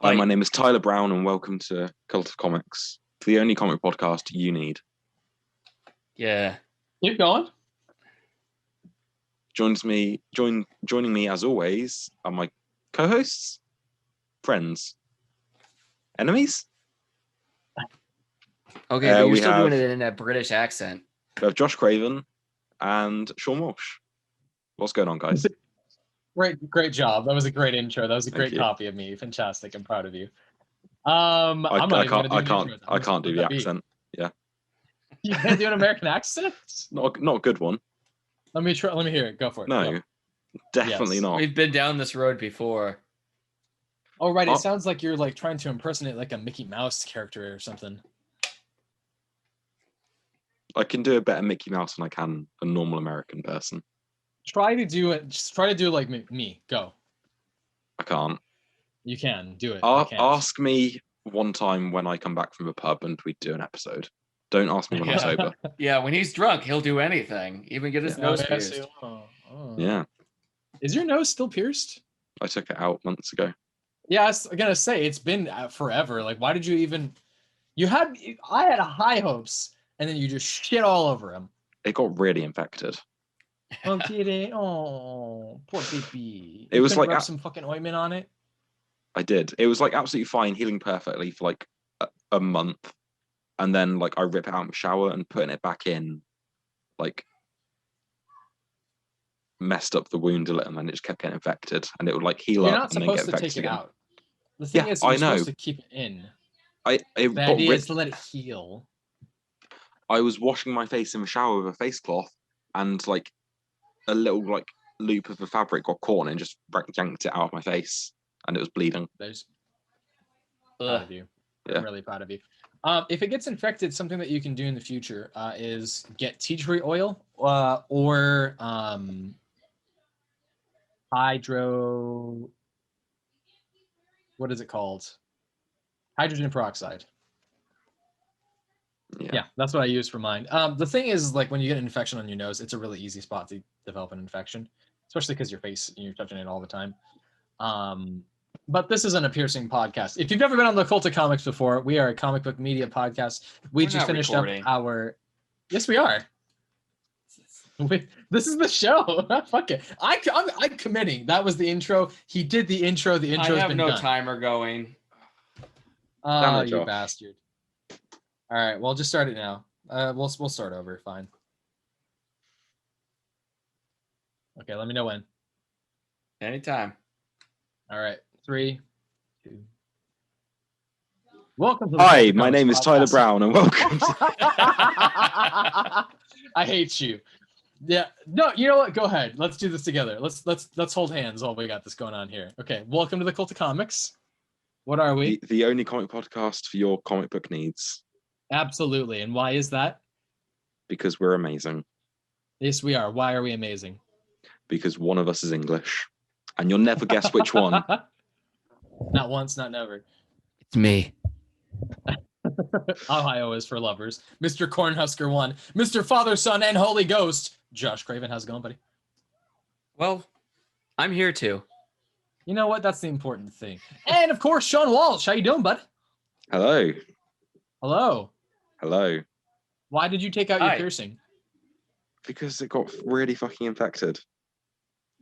Hi, my name is Tyler Brown, and welcome to Cult of Comics, the only comic podcast you need. Yeah. Keep going. Joining me as always are my co-hosts, friends, enemies. Okay, but you're we still have- doing it in a British accent. We have Josh Craven and Sean Walsh. What's going on, guys? Great job. That was a great intro. That was a Thank great you. copy of me. Fantastic. I'm proud of you. I can't What do would the that be? accent. You can't do an American accent? Not a good one. Let me try. Let me hear it. Go for it. No, Go. definitely Yes. not. We've been down this road before. Oh, right. Oh. It sounds like you're like trying to impersonate like a Mickey Mouse character or something. I can do a better Mickey Mouse than I can a normal American person. Try to do it. Just try to do it like me. Go. I can't. You can do it. I can't. Ask me one time when I come back from a pub and we do an episode. Don't ask me when I'm sober. Yeah, when he's drunk, he'll do anything, even get his nose pierced. Oh. Yeah, Is your nose still pierced? I took it out months ago. Yeah, I was gonna say it's been forever. Like, why did you even? I had high hopes, and then you just shit all over him. It got really infected. Oh, did it? Oh, poor baby. It was couldn't like rub some fucking ointment on it. I did. It was like absolutely fine, healing perfectly for like a month, and then like I rip it out in the shower and putting it back in, like messed up the wound a little, and it just kept getting infected, and it would like heal You're up not and then get supposed to infected take it again. out. The thing Yeah, is, you're I know. supposed to keep it in. It The got idea is ripped. to let it heal. I was washing my face in the shower with a face cloth, and like a little like loop of the fabric got caught and just yanked it out of my face, and it was bleeding. There's proud Ugh. of you. Yeah. I'm really proud of you. If it gets infected, something that you can do in the future is get tea tree oil or hydro. What is it called? Hydrogen peroxide. Yeah, that's what I use for mine. The thing is, like when you get an infection on your nose, it's a really easy spot to develop an infection, especially because your face, you're touching it all the time. But this isn't a piercing podcast. If you've never been on the Cult of Comics before, we are a comic book media podcast. We We're just not finished recording. up our. Yes, we are. This is the show. Fuck it. I'm committing. That was the intro. He did the intro. The I intro's have been no done. timer going. Oh, it, you Josh. bastard. All right, well, just start it now. We'll start over. Fine. Okay, let me know when. Anytime. All right, 3, 2. Welcome to the Hi, Cult of my Comics name is Tyler podcast. Brown, and welcome. I hate you. Yeah, no, you know what? Go ahead. Let's do this together. Let's hold hands while we got this going on here. Okay, welcome to the Cult of Comics. What are we? the only comic podcast for your comic book needs, Absolutely. And why is that? because we're amazing. Yes, we are. Why are we amazing? Because one of us is English, and you'll never guess which one. Not once, not never. It's me. Ohio is for lovers. Mr. Cornhusker 1, Mr. Father, Son, and Holy Ghost. Josh Craven, how's it going, buddy? Well, I'm here too. You know what? That's the important thing. And of course, Sean Walsh. How you doing, bud? Hello. Hello. Hello. Why did you take out your Hi. piercing? Because it got really fucking infected.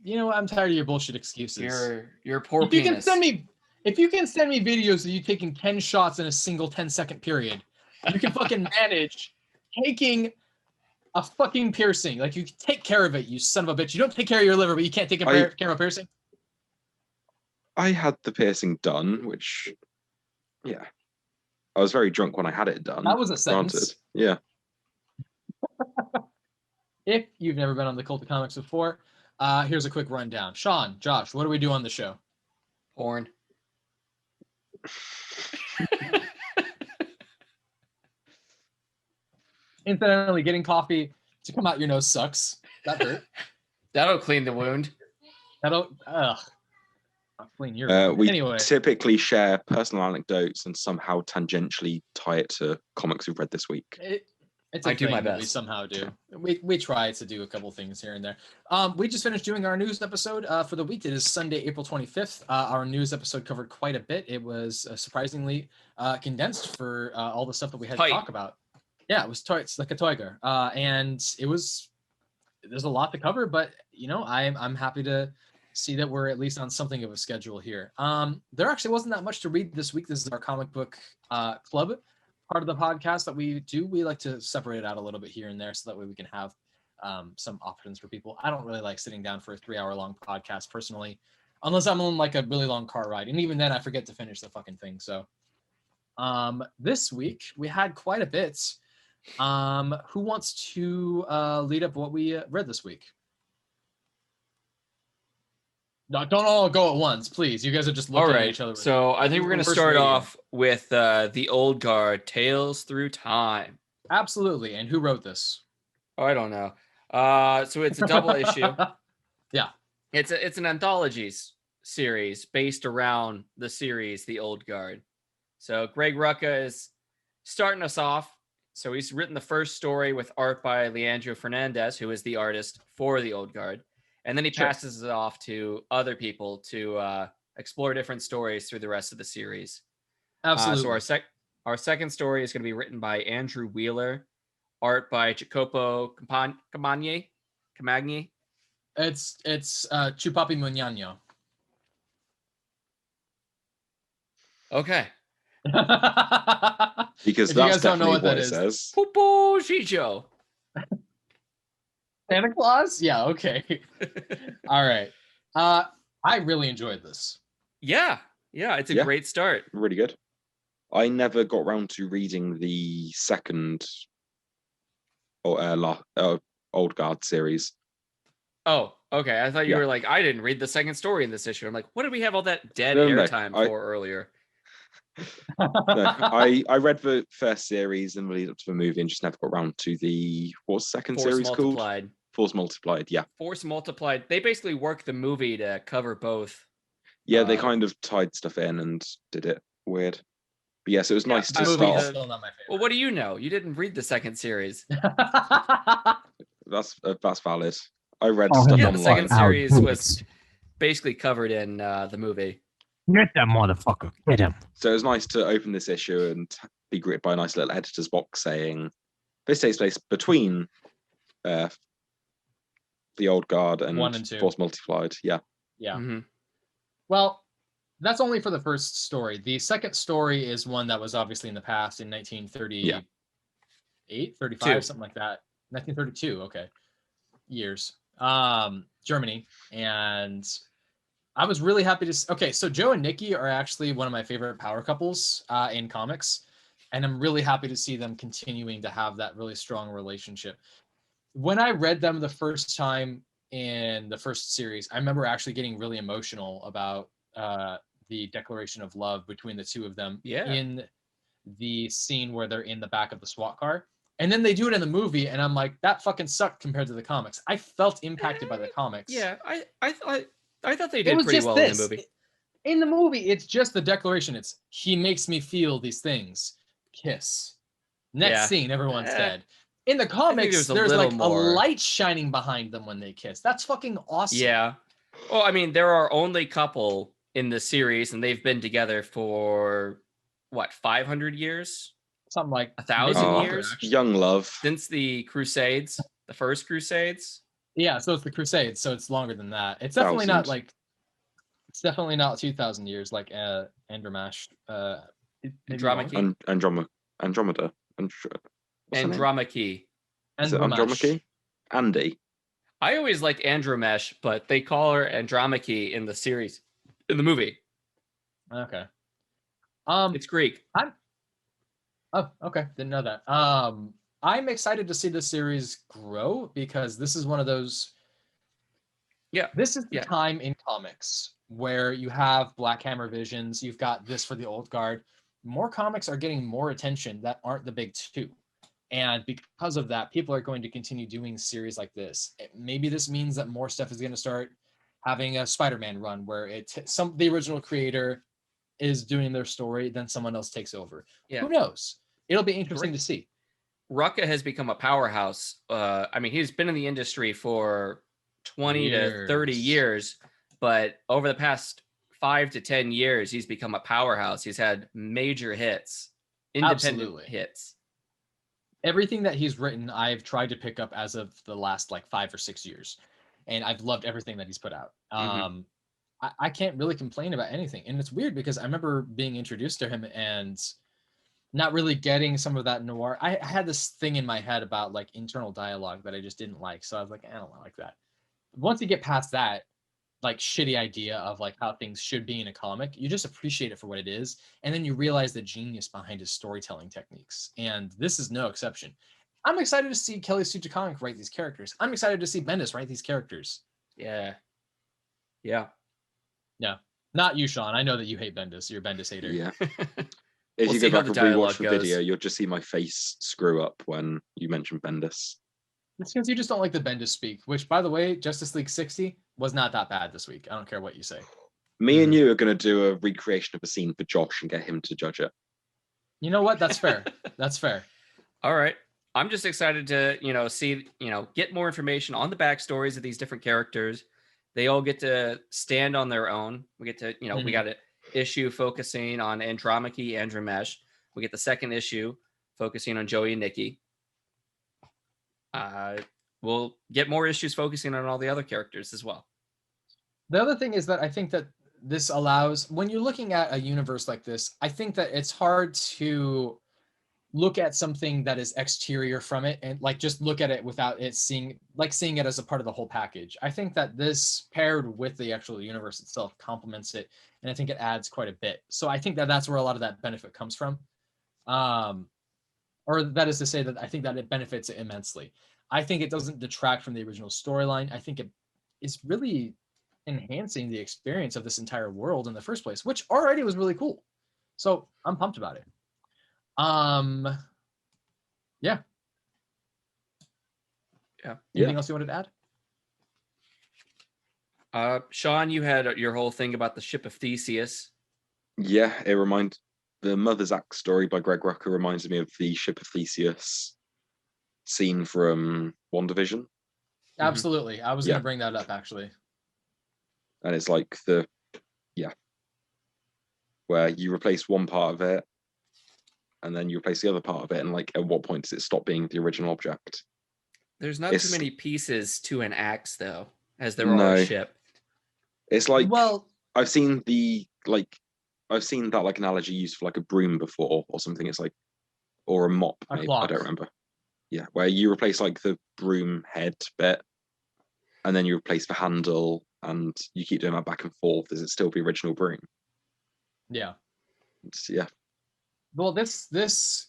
You know what? I'm tired of your bullshit excuses. Your poor If you penis. can send me videos of you taking 10 shots in a single 10-second period, you can fucking manage taking a fucking piercing. Like, you take care of it, you son of a bitch. You don't take care of your liver, but you can't take care of a piercing. I had the piercing done, which, yeah. I was very drunk when I had it done. That was a sentence. Granted. Yeah. If you've never been on the Cult of Comics before, here's a quick rundown. Sean, Josh, what do we do on the show? Porn. Incidentally, getting coffee to come out your nose sucks. That hurt. That'll clean the wound. Ugh. I'll clean your We anyway. typically share personal anecdotes and somehow tangentially tie it to comics we've read this week. It's a I do my thing that we best. somehow do. We try to do a couple things here and there. We just finished doing our news episode for the week. It is Sunday, April 25th. Our news episode covered quite a bit. It was surprisingly condensed for all the stuff that we had to talk about. Yeah, it was it's like a tiger. And there's a lot to cover, but I'm happy to see that we're at least on something of a schedule here. There actually wasn't that much to read this week. This is our comic book club part of the podcast that we do. We like to separate it out a little bit here and there so that way we can have some options for people. I don't really like sitting down for a 3-hour-long podcast personally, unless I'm on like a really long car ride, and even then I forget to finish the fucking thing. So this week we had quite a bit. Who wants to lead up what we read this week? No, don't all go at once, please. You guys are just looking at each other. So I think we're going to start off with the Old Guard, Tales Through Time. Absolutely. And who wrote this? Oh, I don't know. So it's a double issue. Yeah. It's an anthology series based around the series The Old Guard. So Greg Rucka is starting us off. So he's written the first story with art by Leandro Fernandez, who is the artist for The Old Guard. And then he passes it off to other people to explore different stories through the rest of the series. Absolutely. So our second story is going to be written by Andrew Wheeler, art by Jacopo Camagni. It's Chupapi Muñano. Okay. Because if that's you guys don't know definitely what that it is. says. Pupo Chicho. Santa Claus? Yeah, okay. All right. I really enjoyed this. Yeah, it's a great start. Really good. I never got around to reading the second Old Guard series. Oh, okay. I thought you were like, I didn't read the second story in this issue. I'm like, what did we have all that dead airtime for earlier? No, I read the first series and the lead up to the movie and just never got around to the second series Multiplied. called? Force Multiplied, yeah. Force Multiplied. They basically worked the movie to cover both. Yeah, they kind of tied stuff in and did it weird. But yes, it was nice to start. Still not my favorite. Well, what do you know? You didn't read the second series. That's valid. I read stuff online. The second series was basically covered in the movie. Get that motherfucker. Get him. So it was nice to open this issue and be greeted by a nice little editor's box saying this takes place between the Old Guard and 1 and 2. Force Multiplied. Yeah. Yeah. Mm-hmm. Well, that's only for the first story. The second story is one that was obviously in the past in 1938, 35, something like that. 1932. Okay. Years. Germany. And I was really happy to. Okay, so Joe and Nikki are actually one of my favorite power couples in comics, and I'm really happy to see them continuing to have that really strong relationship. When I read them the first time in the first series, I remember actually getting really emotional about the declaration of love between the two of them in the scene where they're in the back of the SWAT car. And then they do it in the movie, and I'm like, that fucking sucked compared to the comics. I felt impacted by the comics. Yeah, I thought they did pretty well in the movie. In the movie, it's just the declaration. It's, he makes me feel these things. Kiss. Next scene, everyone's dead. In the comics, there's like a light shining behind them when they kiss. That's fucking awesome. Yeah. Well, I mean, there are only couple in the series, and they've been together for, 500 years? Something like 1,000 years? Young love. Since the Crusades, the first Crusades? Yeah, so it's the Crusades, so it's longer than that. It's definitely not like, it's definitely not 2,000 years like Andromache. Andromache. Andromeda. Andromache. Is it Andromache? Andy. I always liked Andromeche, but they call her Andromache in the series, in the movie. Okay. It's Greek. Oh, okay. Didn't know that. I'm excited to see the series grow because this is one of those. Yeah. This is the time in comics where you have Black Hammer Visions. You've got this for the Old Guard. More comics are getting more attention that aren't the big two. And because of that, people are going to continue doing series like this. Maybe this means that more stuff is going to start having a Spider-Man run where the original creator is doing their story, then someone else takes over. Yeah. Who knows? It'll be interesting to see. Rucka has become a powerhouse. I mean, he's been in the industry for 20 to 30 years, but over the past 5 to 10 years, he's become a powerhouse. He's had major hits, independent hits. Everything that he's written, I've tried to pick up as of the last like 5 or 6 years, and I've loved everything that he's put out. I can't really complain about anything, and it's weird because I remember being introduced to him and not really getting some of that noir. I had this thing in my head about like internal dialogue that I just didn't like, so I was like, I don't like that. Once you get past that like shitty idea of like how things should be in a comic, you just appreciate it for what it is, and then you realize the genius behind his storytelling techniques, and this is no exception. I'm excited to see Kelly Sue DeConnick write these characters. I'm excited to see Bendis write these characters. Yeah. Not you, Sean. I know that you hate Bendis. You're a Bendis hater. Yeah. If We'll you see go how back the and dialogue rewatch the goes. video, you'll just see my face screw up when you mention Bendis. It's because you just don't like the Bendis speak, which, by the way, Justice League 60 was not that bad this week. I don't care what you say. Me and you are going to do a recreation of a scene for Josh and get him to judge it. You know what? That's fair. That's fair. All right. I'm just excited to, see, get more information on the backstories of these different characters. They all get to stand on their own. We get to, we got an issue focusing on Andromache, Andromesh. We get the second issue focusing on Joey and Nikki. We'll get more issues focusing on all the other characters as well. The other thing is that I think that this allows, when you're looking at a universe like this, I think that it's hard to look at something that is exterior from it and like just look at it without it seeing it as a part of the whole package. I think that this paired with the actual universe itself complements it, and I think it adds quite a bit. So I think that that's where a lot of that benefit comes from. Or that is to say that I think that it benefits it immensely. I think it doesn't detract from the original storyline. I think it is really enhancing the experience of this entire world in the first place, which already was really cool. So I'm pumped about it. Yeah. Anything else you wanted to add? Sean, you had your whole thing about the ship of Theseus. Yeah, it reminds the Mother's Axe story by Greg Rucka reminds me of the ship of Theseus scene from WandaVision. Absolutely. I was going to bring that up actually. And it's like where you replace one part of it and then you replace the other part of it, and like at what point does it stop being the original object? There's not too many pieces to an axe though, as there are a ship. It's like, well, I've seen that like analogy used for like a broom before or something. It's like, or a mop, maybe. I don't remember. Yeah, where you replace like the broom head bit and then you replace the handle and you keep doing that back and forth. Is it still the original broom? Yeah. Yeah. Well, this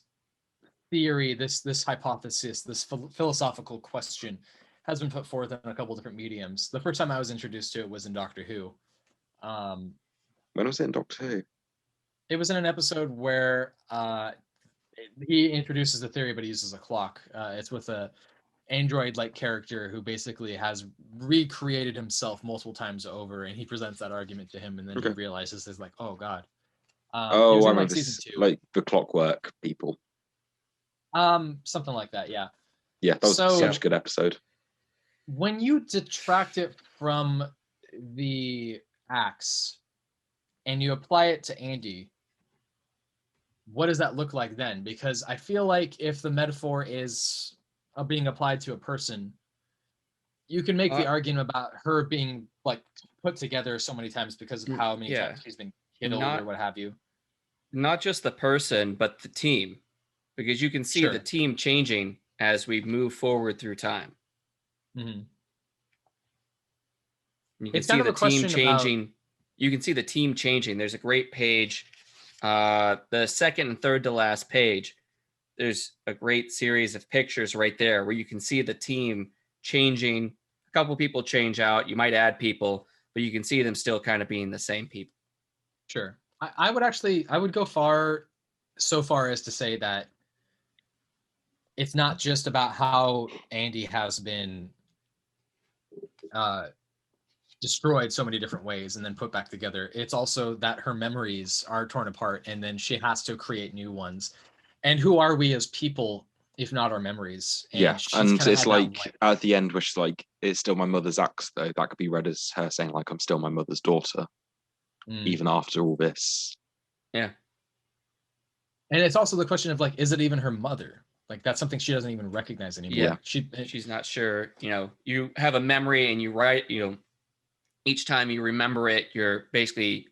theory, this hypothesis, this philosophical question has been put forth in a couple different mediums. The first time I was introduced to it was in Doctor Who. When was it in Doctor Who? It was in an episode where he introduces the theory, but he uses a clock. It's with a android-like character who basically has recreated himself multiple times over, and he presents that argument to him, and then he realizes it's like, oh god. I remember this, like the Clockwork people. Something like that, yeah. Yeah, that was such a good episode. When you detract it from the axe and you apply it to Andy, what does that look like then? Because I feel like if the metaphor is being applied to a person, you can make the argument about her being like put together so many times because of how many times she's been killed or what have you. Not just the person, but the team, because you can see the team changing as we move forward through time. Mm-hmm. You can see the team changing. You can see the team changing. There's a great page. The second and third to last page, there's a great series of pictures right there where you can see the team changing. A couple people change out. You might add people, but you can see them still kind of being the same people. Sure. I would go so far as to say that it's not just about how Andy has been destroyed so many different ways and then put back together. It's also that her memories are torn apart and then she has to create new ones. And who are we as people if not our memories. And yeah, she's and kinda it's had like that, at the end, which is like it's still my mother's axe, though. That could be read as her saying like I'm still my mother's daughter, even after all this. Yeah. And it's also the question of like, is it even her mother? Like that's something she doesn't even recognize anymore. Yeah. She's She's not sure. You know, you have a memory and you write, you know, each time you remember it, you're basically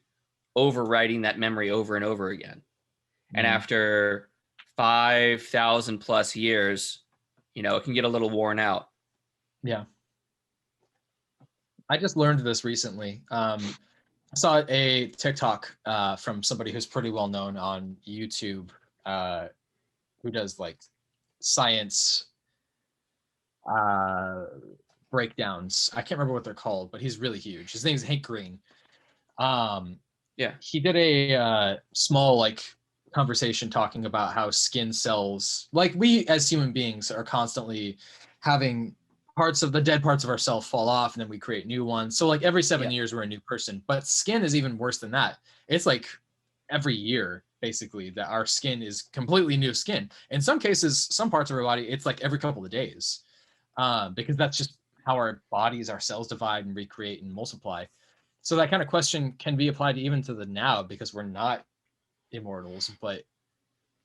overwriting that memory over and over again. And after 5,000 plus years, you know, it can get a little worn out. Yeah. I just learned this recently. I saw a TikTok from somebody who's pretty well known on YouTube, who does like science breakdowns. I can't remember what they're called, but he's really huge. His name is Hank Green. Yeah. He did a small like conversation talking about how skin cells, like we as human beings are constantly having parts of the dead parts of ourselves fall off and then we create new ones. So like every 7 years we're a new person, but skin is even worse than that. It's like every year basically that our skin is completely new skin. In some cases, some parts of our body, it's like every couple of days, because that's just how our bodies, our cells divide and recreate and multiply. So that kind of question can be applied even to the now because we're not immortals, but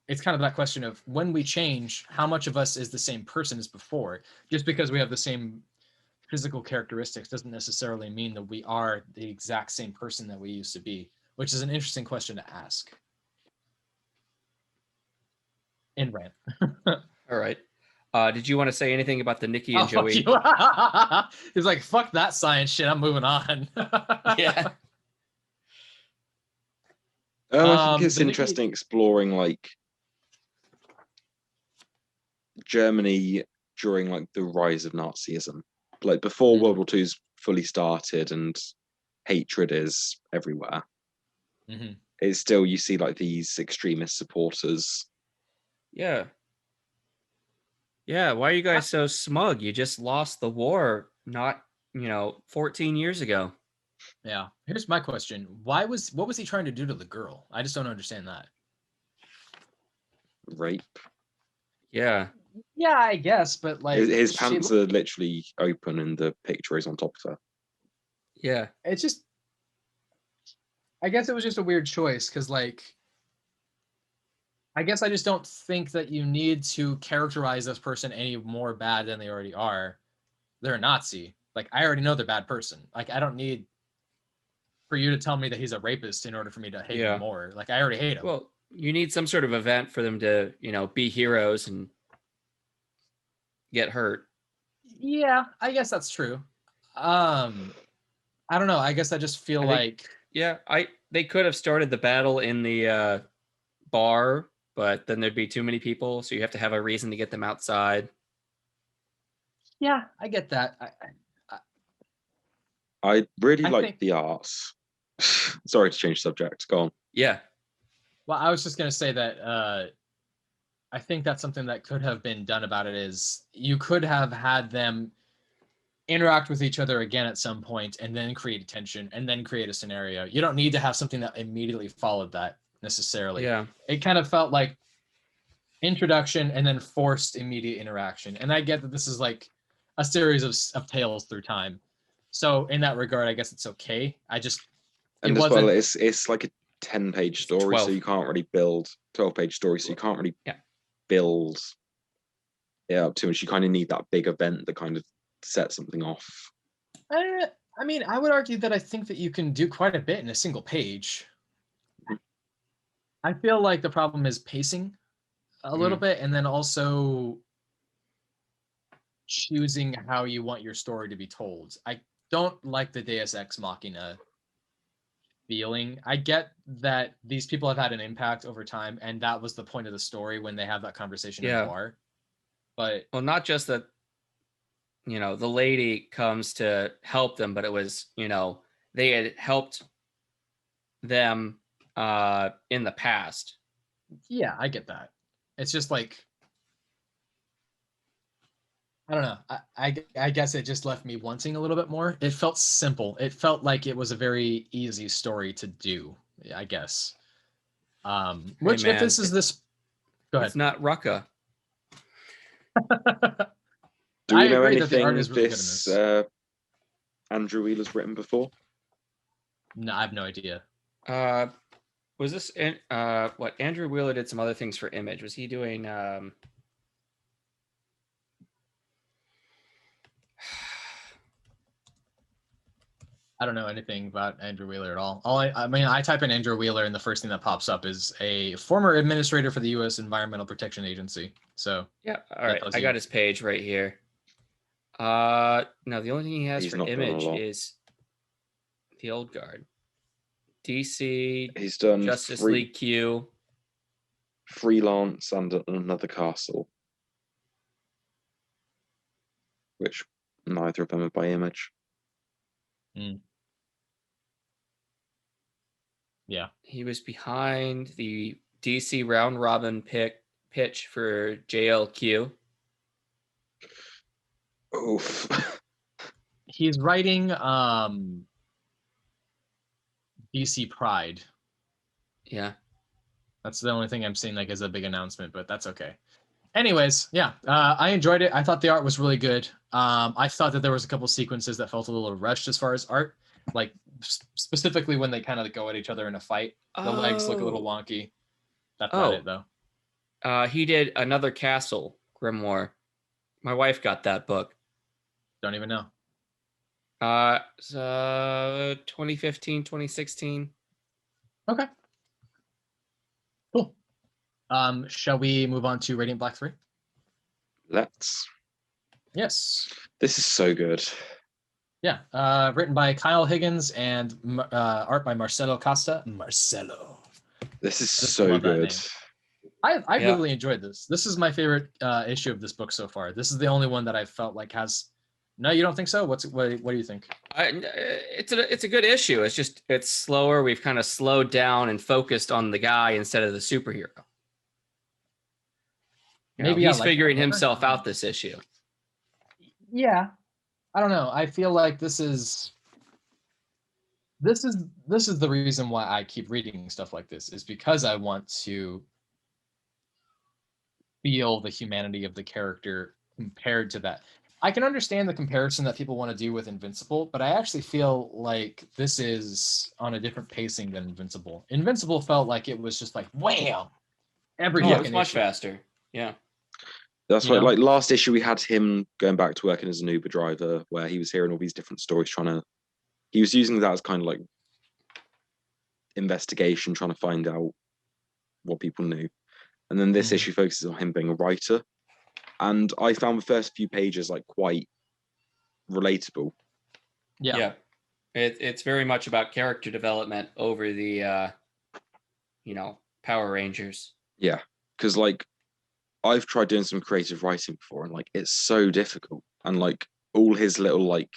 it's kind of that question of when we change, how much of us is the same person as before? Just because we have the same physical characteristics doesn't necessarily mean that we are the exact same person that we used to be, which is an interesting question to ask. In rant. All right. Did you want to say anything about the Nikki and Joey? He's like, fuck that science shit. I'm moving on. Yeah. I think it's interesting exploring like Germany during like the rise of Nazism, like before World War II's fully started and hatred is everywhere. It's still, you see like these extremist supporters. Yeah. Yeah. Why are you guys so smug? You just lost the war not, 14 years ago. Yeah. Here's my question. What was he trying to do to the girl? I just don't understand that. Rape. Yeah. Yeah, I guess, but like his pants are literally open and the picture is on top of her. Yeah. It's just, I guess it was just a weird choice because like, I guess I just don't think that you need to characterize this person any more bad than they already are. They're a Nazi. Like, I already know they're a bad person. Like, I don't need for you to tell me that he's a rapist in order for me to hate him more. Like, I already hate him. Well, you need some sort of event for them to, be heroes and get hurt. Yeah, I guess that's true. I don't know. I guess I just feel like... Yeah, they could have started the battle in the bar, but then there'd be too many people, so you have to have a reason to get them outside. Yeah, I get that. I really like the arts. Sorry to change subject. Go on. Yeah. Well, I was just going to say that I think that's something that could have been done about it is you could have had them interact with each other again at some point and then create a tension and then create a scenario. You don't need to have something that immediately followed that necessarily. Yeah. It kind of felt like introduction and then forced immediate interaction. And I get that this is like a series of tales through time. So in that regard, I guess it's okay. And as well, it's like a 10-page story, 12. so you can't really build 12-page story, so you can't really build it up too much. You kind of need that big event that kind of sets something off. I mean, I would argue that I think that you can do quite a bit in a single page. I feel like the problem is pacing a little bit, and then also choosing how you want your story to be told. I don't like the Deus Ex Machina feeling. I get that these people have had an impact over time, and that was the point of the story when they have that conversation in the bar. But not just that, the lady comes to help them, but it was, they had helped them in the past. Yeah, I get that. It's just like, I don't know. I guess it just left me wanting a little bit more. It felt simple. It felt like it was a very easy story to do, I guess. Which, hey man, if this is this... Go ahead. It's not Rucka. Do we I know agree that the anything art is really this good in this. Andrew Wheeler's written before? No, I have no idea. Was this what Andrew Wheeler did some other things for Image? Was he doing I don't know anything about Andrew Wheeler at all. I mean, I type in Andrew Wheeler, and the first thing that pops up is a former administrator for the U.S. Environmental Protection Agency. So yeah, all right. I got his page right here. No, the only thing he has for Image is the Old Guard, DC. He's done Justice League Q, Freelance, and Another Castle, which neither of them are by Image. Yeah, he was behind the DC round robin pitch for JLQ. Oof. He's writing DC Pride. Yeah, that's the only thing I'm seeing like as a big announcement, but that's okay. Anyways, yeah, I enjoyed it. I thought the art was really good. I thought that there was a couple sequences that felt a little rushed as far as art, like specifically when they kind of go at each other in a fight. The legs look a little wonky. That's about it, though. He did Another Castle Grimoire. My wife got that book. Don't even know. 2015, 2016. Okay. Cool. Shall we move on to Radiant Black 3? Let's. Yes. This is so good. Yeah. Written by Kyle Higgins and art by Marcelo Costa. Marcelo. This is so good. I really enjoyed this. This is my favorite issue of this book so far. This is the only one that I felt like has. No, you don't think so? What do you think? It's a good issue. It's slower. We've kind of slowed down and focused on the guy instead of the superhero. Maybe he's figuring himself out this issue. Yeah, I don't know. I feel like this is the reason why I keep reading stuff like this, is because I want to feel the humanity of the character compared to that. I can understand the comparison that people want to do with Invincible, but I actually feel like this is on a different pacing than Invincible. Invincible felt like it was just like wham, it was much faster. Yeah. That's why, like, last issue we had him going back to working as an Uber driver, where he was hearing all these different stories, he was using that as kind of like investigation, trying to find out what people knew. And then this issue focuses on him being a writer. And I found the first few pages like quite relatable. Yeah. It's very much about character development over the, Power Rangers. Yeah. Because like, I've tried doing some creative writing before, and like it's so difficult. And like all his little like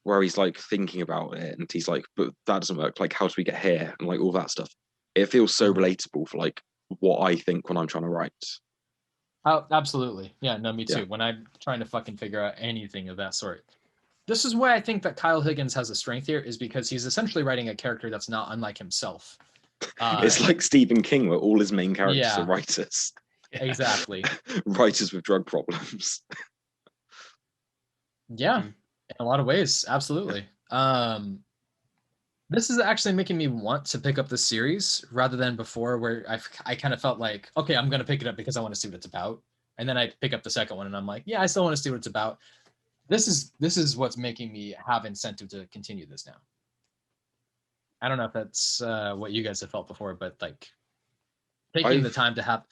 where he's like thinking about it, and he's like, but that doesn't work. Like, how do we get here? And like all that stuff. It feels so relatable for like what I think when I'm trying to write. Oh, absolutely. Yeah, no, me too. Yeah. When I'm trying to fucking figure out anything of that sort. This is why I think that Kyle Higgins has a strength here, is because he's essentially writing a character that's not unlike himself. It's like Stephen King, where all his main characters are writers. Exactly. Writers with drug problems. Yeah, in a lot of ways, absolutely. This is actually making me want to pick up the series rather than before, where I kind of felt like, okay, I'm going to pick it up because I want to see what it's about. And then I pick up the second one and I'm like, yeah, I still want to see what it's about. This is what's making me have incentive to continue this now. I don't know if that's what you guys have felt before, but like taking the time to have.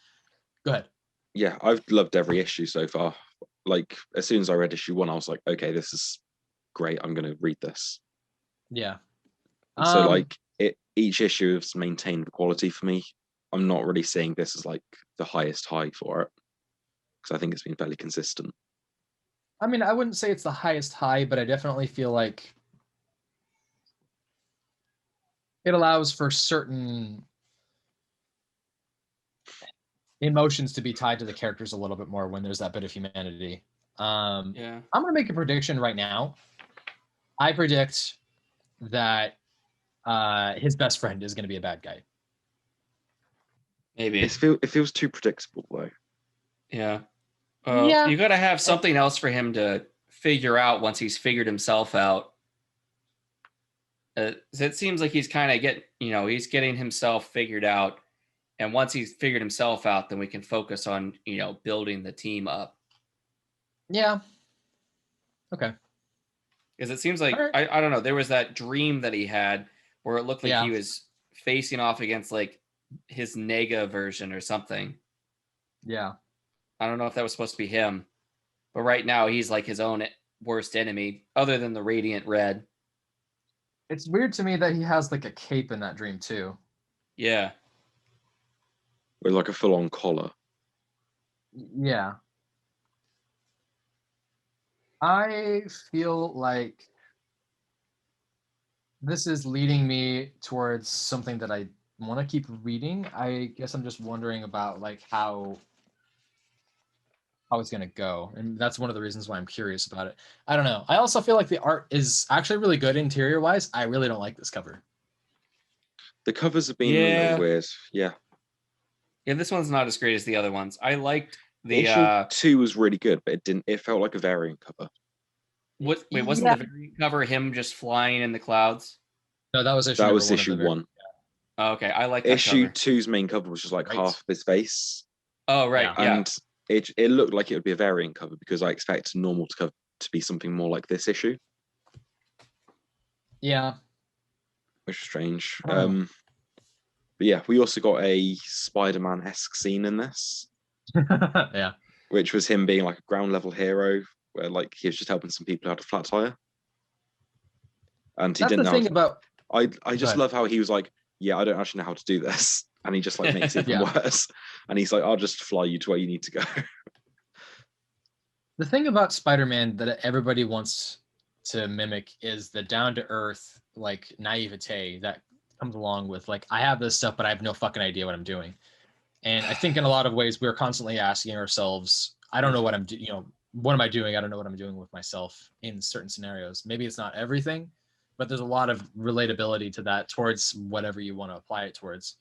Go ahead. Yeah, I've loved every issue so far. Like as soon as I read issue 1, I was like, okay, this is great. I'm going to read this. Yeah. So like each issue has maintained the quality for me. I'm not really seeing this as like the highest high for it, because I think it's been fairly consistent. I mean, I wouldn't say it's the highest high, but I definitely feel like it allows for certain emotions to be tied to the characters a little bit more when there's that bit of humanity. I'm going to make a prediction right now. I predict that his best friend is going to be a bad guy. Maybe. It feels too predictable, though. Yeah. Yeah. You got to have something else for him to figure out once he's figured himself out. It seems like he's kind of he's getting himself figured out. And once he's figured himself out, then we can focus on, building the team up. Yeah. Okay. Because it seems like, right. I don't know, there was that dream that he had where it looked like he was facing off against like his Nega version or something. Yeah. I don't know if that was supposed to be him, but right now he's like his own worst enemy other than the Radiant Red. It's weird to me that he has like a cape in that dream too. Yeah. With like a full-on collar. Yeah. I feel like this is leading me towards something that I want to keep reading. I guess I'm just wondering about like how it's going to go. And that's one of the reasons why I'm curious about it. I don't know. I also feel like the art is actually really good interior wise. I really don't like this cover. The covers have been a little weird. Yeah. Yeah, this one's not as great as the other ones. I liked the issue 2 was really good, but it felt like a variant cover. Wasn't the variant cover him just flying in the clouds? No, that was issue 1. Oh, okay, I like that issue cover. 2's main cover was just like half of his face. Oh, right, yeah. And it looked like it would be a variant cover because I expect normal to be something more like this issue. Yeah. Which is strange. But yeah, we also got a Spider-Man-esque scene in this. Yeah. Which was him being like a ground level hero, where like he was just helping some people out of flat tire. And he didn't know. Thing about... I just love how he was like, yeah, I don't actually know how to do this. And he just like makes it even worse. And he's like, I'll just fly you to where you need to go. The thing about Spider-Man that everybody wants to mimic is the down-to-earth, like, naivete that comes along with, like, I have this stuff, but I have no fucking idea what I'm doing. And I think in a lot of ways, we're constantly asking ourselves, I don't know what I'm doing, what am I doing? I don't know what I'm doing with myself in certain scenarios. Maybe it's not everything, but there's a lot of relatability to that towards whatever you want to apply it towards.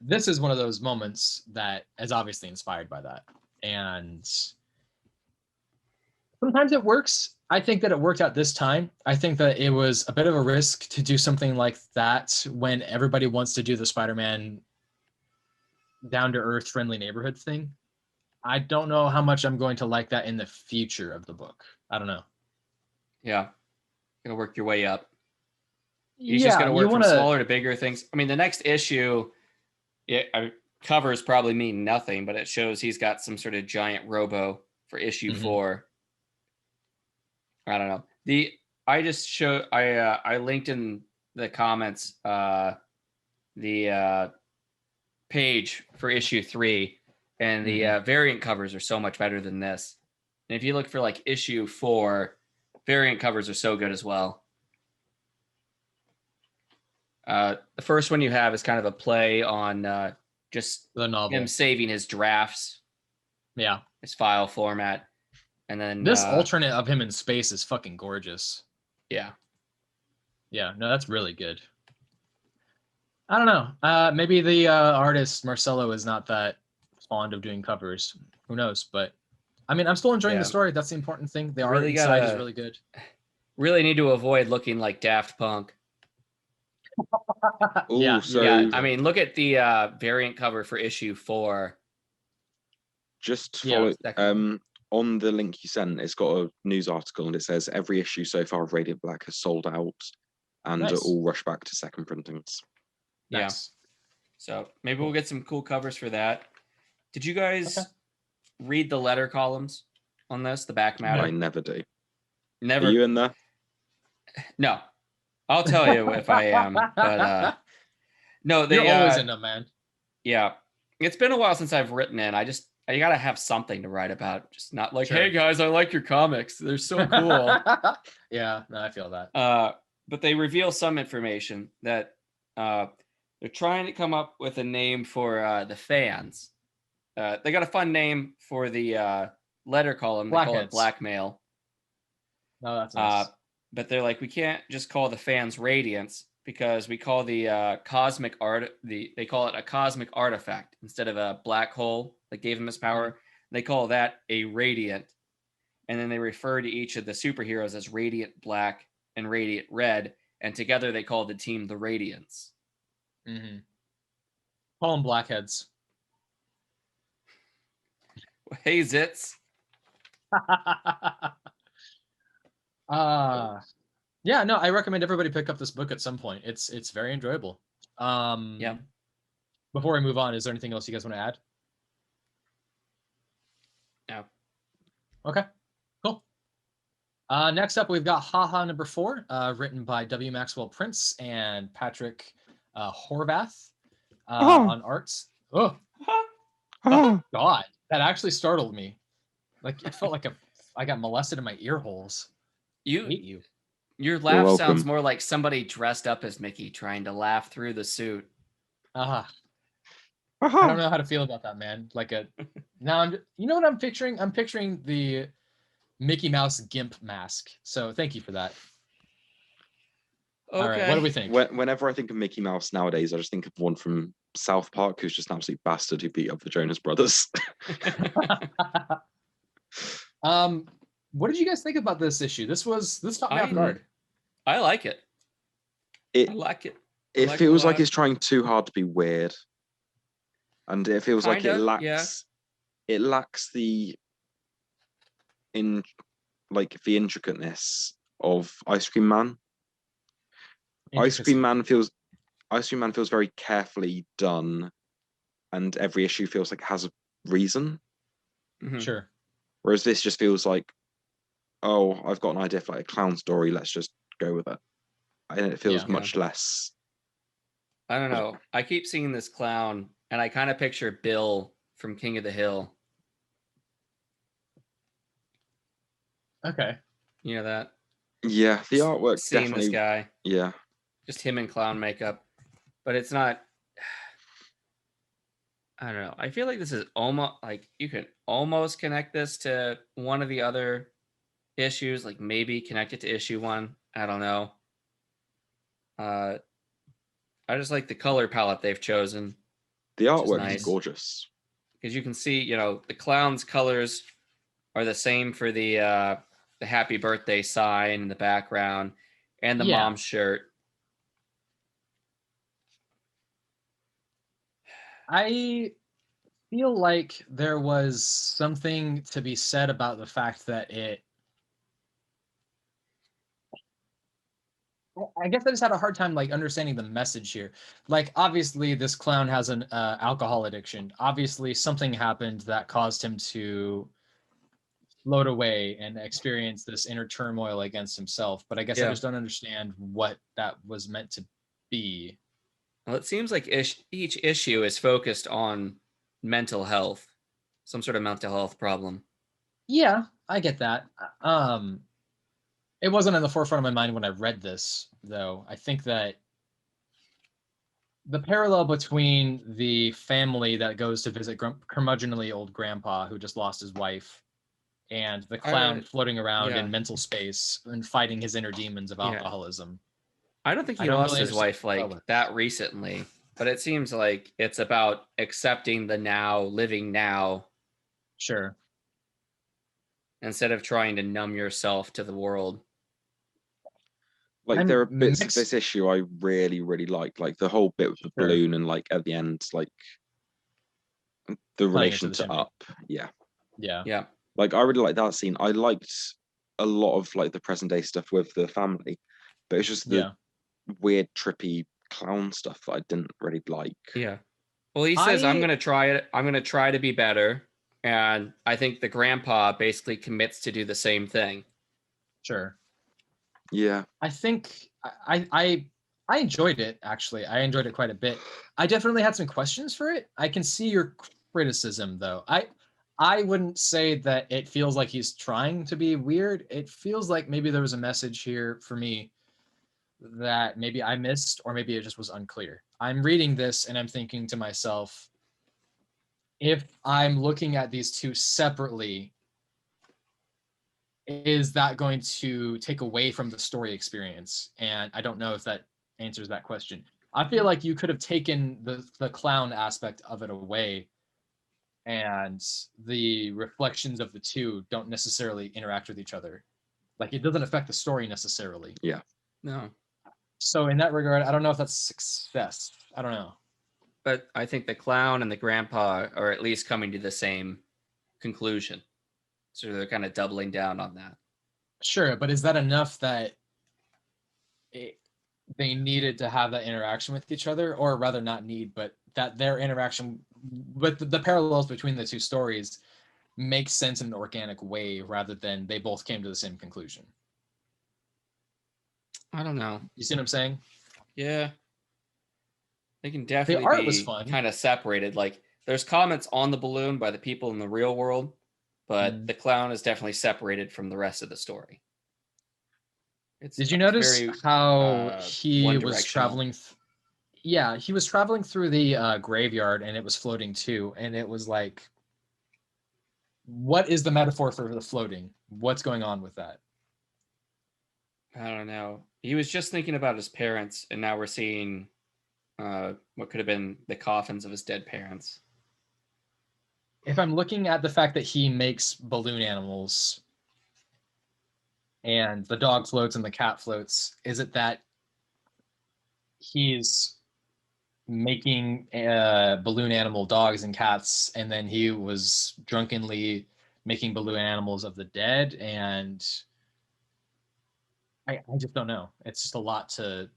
This is one of those moments that is obviously inspired by that. And sometimes it works. I think that it worked out this time. I think that it was a bit of a risk to do something like that when everybody wants to do the Spider-Man down-to-earth friendly neighborhood thing. I don't know how much I'm going to like that in the future of the book. I don't know. Yeah. Gonna work your way up. He's just gonna work from smaller to bigger things. I mean, the next issue, covers probably mean nothing, but it shows he's got some sort of giant robo for issue 4. I don't know. I linked in the comments the page for issue 3, and the variant covers are so much better than this. And if you look for like issue 4, variant covers are so good as well. The first one you have is kind of a play on just the novel, him saving his drafts. Yeah. His file format. And then this alternate of him in space is fucking gorgeous. Yeah. Yeah, no, that's really good. I don't know. Maybe the artist Marcelo is not that fond of doing covers. Who knows? But I mean, I'm still enjoying the story. That's the important thing. The art inside is really good. Really need to avoid looking like Daft Punk. Ooh, yeah. I mean, look at the variant cover for issue 4. Just follow on the link you sent. It's got a news article and it says every issue so far of Radiant Black has sold out and are all rushed back to second printings. Nice. Yeah. So maybe we'll get some cool covers for that. Did you guys read the letter columns on this? The back matter? I never do. Never. Are you in there? No. I'll tell you if I am, but no, you're always in them, man. Yeah, it's been a while since I've written in. I gotta have something to write about. Just not like, hey guys, I like your comics. They're so cool. Yeah, no, I feel that. But they reveal some information that they're trying to come up with a name for the fans. They got a fun name for the letter column. They call it Blackmail. No, that's nice. But they're like, we can't just call the fans Radiance because we call the cosmic art, they call it a cosmic artifact instead of a black hole that gave him his power. They call that a Radiant. And then they refer to each of the superheroes as Radiant Black and Radiant Red. And together they call the team the Radiants. Mm-hmm. Call them Blackheads. Hey, Zitz. Yeah, no, I recommend everybody pick up this book at some point. It's very enjoyable. Yeah. Before we move on, is there anything else you guys want to add? No. Okay, cool. Next up, we've got Haha number 4, written by W. Maxwell Prince and Patrick Horvath on arts. Oh God, that actually startled me. Like it felt like I got molested in my ear holes. I hate you. Your laugh sounds more like somebody dressed up as Mickey trying to laugh through the suit. I don't know how to feel about that, man. Now you know what I'm picturing? I'm picturing the Mickey Mouse GIMP mask. So thank you for that. Okay. All right, what do we think? Whenever I think of Mickey Mouse nowadays, I just think of one from South Park who's just an absolute bastard who beat up the Jonas Brothers. What did you guys think about this issue? This caught me off guard. I like it. I like it. It feels like it's trying too hard to be weird, and it feels like it lacks the intricateness of Ice Cream Man. Ice Cream Man feels very carefully done, and every issue feels like it has a reason. Mm-hmm. Sure. Whereas this just feels like, oh, I've got an idea for like a clown story. Let's just go with it. And it feels much less. I don't know. I keep seeing this clown, and I kind of picture Bill from King of the Hill. Okay. You know that? Yeah, the artwork seeing definitely. This guy. Yeah. Just him in clown makeup, but it's not. I don't know. I feel like this is almost like you can almost connect this to one of the other issues, like maybe connect it to issue 1. I don't know. I just like the color palette they've chosen. The artwork is gorgeous. Because you can see, the clown's colors are the same for the happy birthday sign in the background and the mom's shirt. I feel like there was something to be said about the fact that I guess I just had a hard time understanding the message here. Obviously this clown has an alcohol addiction. Obviously something happened that caused him to float away and experience this inner turmoil against himself. But I guess I just don't understand what that was meant to be. Well, it seems like each issue is focused on mental health, some sort of mental health problem. Yeah, I get that. It wasn't in the forefront of my mind when I read this, though. I think that the parallel between the family that goes to visit curmudgeonly old grandpa who just lost his wife and the clown floating around in mental space and fighting his inner demons of alcoholism. I don't think he lost his wife that recently, but it seems like it's about accepting the now, living now. Sure. Instead of trying to numb yourself to the world. There are bits of this issue I really, really like the whole bit with the balloon and at the end, the relation to Up. Yeah. Yeah. I really like that scene. I liked a lot of the present day stuff with the family, but it's just the weird, trippy clown stuff that I didn't really like. Yeah. Well, he says, I'm going to try it. I'm going to try to be better. And I think the grandpa basically commits to do the same thing. Sure. Yeah. I think I enjoyed it, actually. I enjoyed it quite a bit. I definitely had some questions for it. I can see your criticism, though. I wouldn't say that it feels like he's trying to be weird. It feels like maybe there was a message here for me that maybe I missed, or maybe it just was unclear. I'm reading this and I'm thinking to myself, if I'm looking at these two separately, is that going to take away from the story experience? And I don't know if that answers that question. I feel like you could have taken the clown aspect of it away and the reflections of the two don't necessarily interact with each other. Like, it doesn't affect the story necessarily. Yeah. No. So in that regard, I don't know if that's success. I don't know. But I think the clown and the grandpa are at least coming to the same conclusion. So they're kind of doubling down on that. Sure, but is that enough that they needed to have that interaction with each other, or rather not need, but that their interaction with the parallels between the two stories makes sense in an organic way rather than they both came to the same conclusion? I don't know. You see what I'm saying? Yeah. They can definitely art be was fun. kind of separated. Like, there's comments on the balloon by the people in the real world, but the clown is definitely separated from the rest of the story. Did you notice very, how he was one-directional. traveling? Yeah, he was traveling through the graveyard and it was floating too. And it was like, what is the metaphor for the floating? What's going on with that? I don't know. He was just thinking about his parents, and now we're seeing what could have been the coffins of his dead parents. If I'm looking at the fact that he makes balloon animals and the dog floats and the cat floats, is it that he's making balloon animal dogs and cats, and then he was drunkenly making balloon animals of the dead? And I just don't know. It's just a lot to...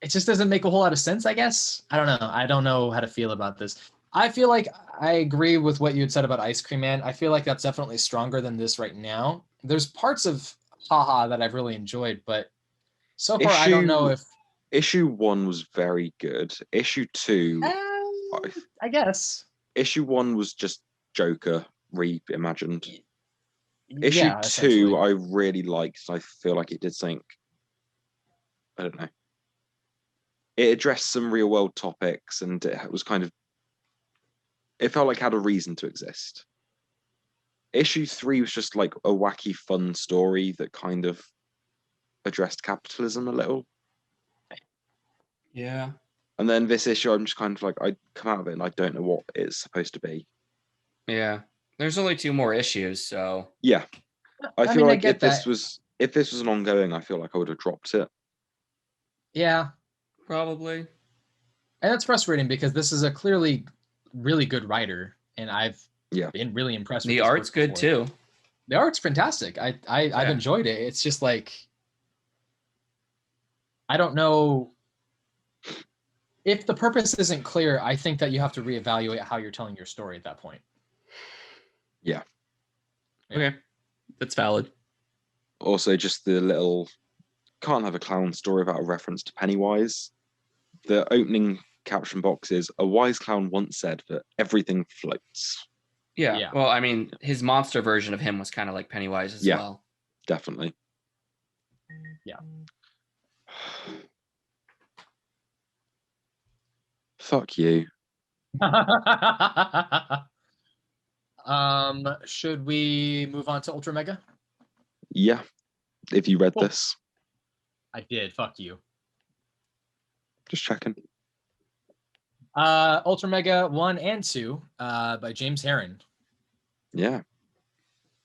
It just doesn't make a whole lot of sense, I guess. I don't know. I don't know how to feel about this. I feel like I agree with what you had said about Ice Cream Man. I feel like that's definitely stronger than this right now. There's parts of Haha that I've really enjoyed, but so far I don't know if... Issue 1 was very good. Issue 2... I guess. Issue 1 was just Joker reimagined. Issue Yeah, 2 I really liked. I feel like it did something... I don't know. It addressed some real world topics, and it was kind of... It felt like it had a reason to exist. Issue 3 was just like a wacky, fun story that kind of addressed capitalism a little. Yeah. And then this issue, I'm just kind of like, I come out of it and I don't know what it's supposed to be. Yeah. There's only 2 more issues, so... Yeah. I feel like if that. this was an ongoing, I feel like I would have dropped it. Yeah. Probably. And that's frustrating because this is a clearly really good writer, and I've been really impressed with the art's good too. The art's fantastic. I've enjoyed it. It's just like, I don't know if the purpose isn't clear. I think that you have to reevaluate how you're telling your story at that point. Yeah. Okay. That's valid. Also, just the little... Can't have a clown story without a reference to Pennywise. The opening caption box is, a wise clown once said that everything floats. Yeah. Well, I mean, his monster version of him was kind of like Pennywise as well. Definitely. Yeah. Fuck you. Should we move on to Ultramega? Yeah. If you read this. I did. Fuck you. Just checking. Ultramega 1 and 2 by James Harran. Yeah.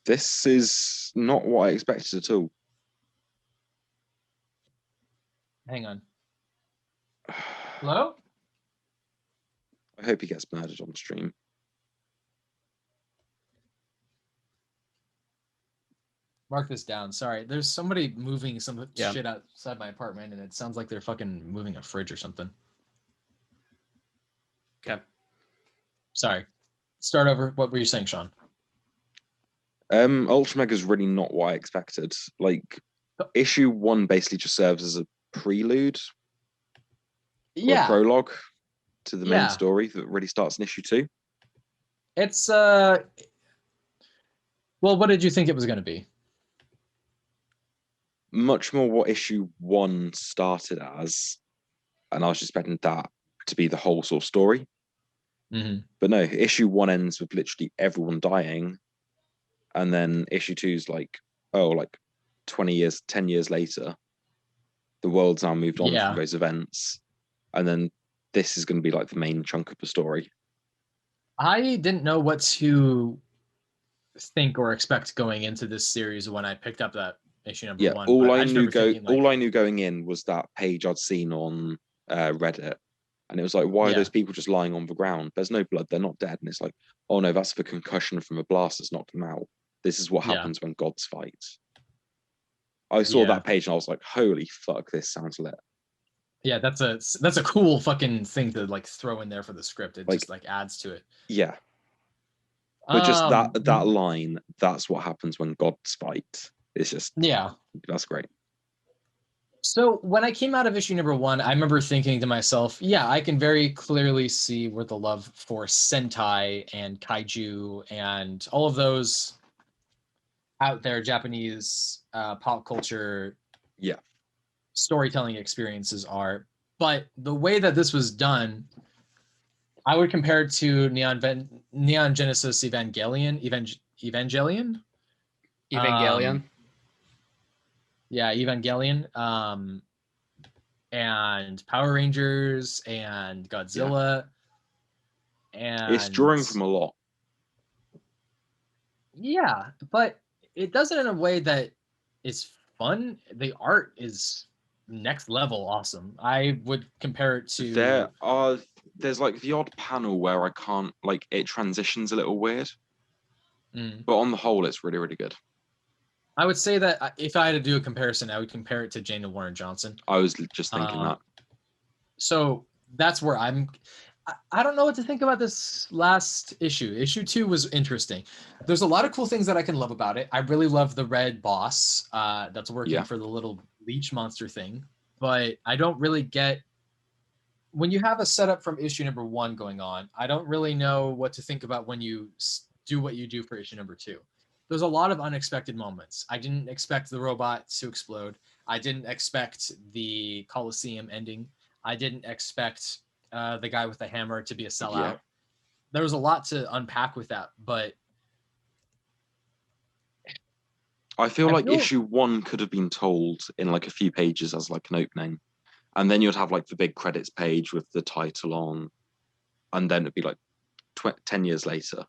This is not what I expected at all. Hang on. Hello? I hope he gets murdered on stream. Mark this down. Sorry. There's somebody moving some shit outside my apartment, and it sounds like they're fucking moving a fridge or something. Okay. Sorry. Start over. What were you saying, Sean? Ultramega is really not what I expected. Like, issue 1 basically just serves as a prelude. Or a prologue to the main story that really starts in issue 2. It's well, what did you think it was going to be? Much more what issue 1 started as, and I was just expecting that to be the whole sort of story. Mm-hmm. But no, issue 1 ends with literally everyone dying, and then issue 2's like, 10 years later, the world's now moved on from those events, and then this is going to be like the main chunk of the story. I didn't know what to think or expect going into this series when I picked up that issue number one. All I knew going in was that page I'd seen on Reddit, and it was like, why are those people just lying on the ground? There's no blood, they're not dead. And it's like, oh no, that's the concussion from a blast that's knocked them out. This is what happens when gods fight. I saw that page and I was like, holy fuck, this sounds lit. Yeah, that's a cool fucking thing to like throw in there for the script. It just like adds to it. Yeah. But just that line, that's what happens when gods fight. It's just that's great. So when I came out of issue number one, I remember thinking to myself, yeah, I can very clearly see where the love for Sentai and Kaiju and all of those out there Japanese pop culture storytelling experiences are. But the way that this was done, I would compare it to Neon Genesis Evangelion. Evangelion. Evangelion. And Power Rangers and Godzilla. And it's drawing from a lot. Yeah, but it does it in a way that is fun. The art is next level awesome. I would compare it to there's like the odd panel where I can't, like, it transitions a little weird. But on the whole, it's really, really good. I would say that if I had to do a comparison, I would compare it to Jane and Warren Johnson. I was just thinking that. So that's where I don't know what to think about this last issue. Issue 2 was interesting. There's a lot of cool things that I can love about it. I really love the red boss that's working for the little leech monster thing. But I don't really get... When you have a setup from issue number 1 going on, I don't really know what to think about when you do what you do for issue number 2. There's a lot of unexpected moments. I didn't expect the robot to explode. I didn't expect the Coliseum ending. I didn't expect the guy with the hammer to be a sellout. There was a lot to unpack with that, but I feel like issue 1 could have been told in like a few pages as like an opening, and then you'd have like the big credits page with the title on, and then it'd be like 10 years later.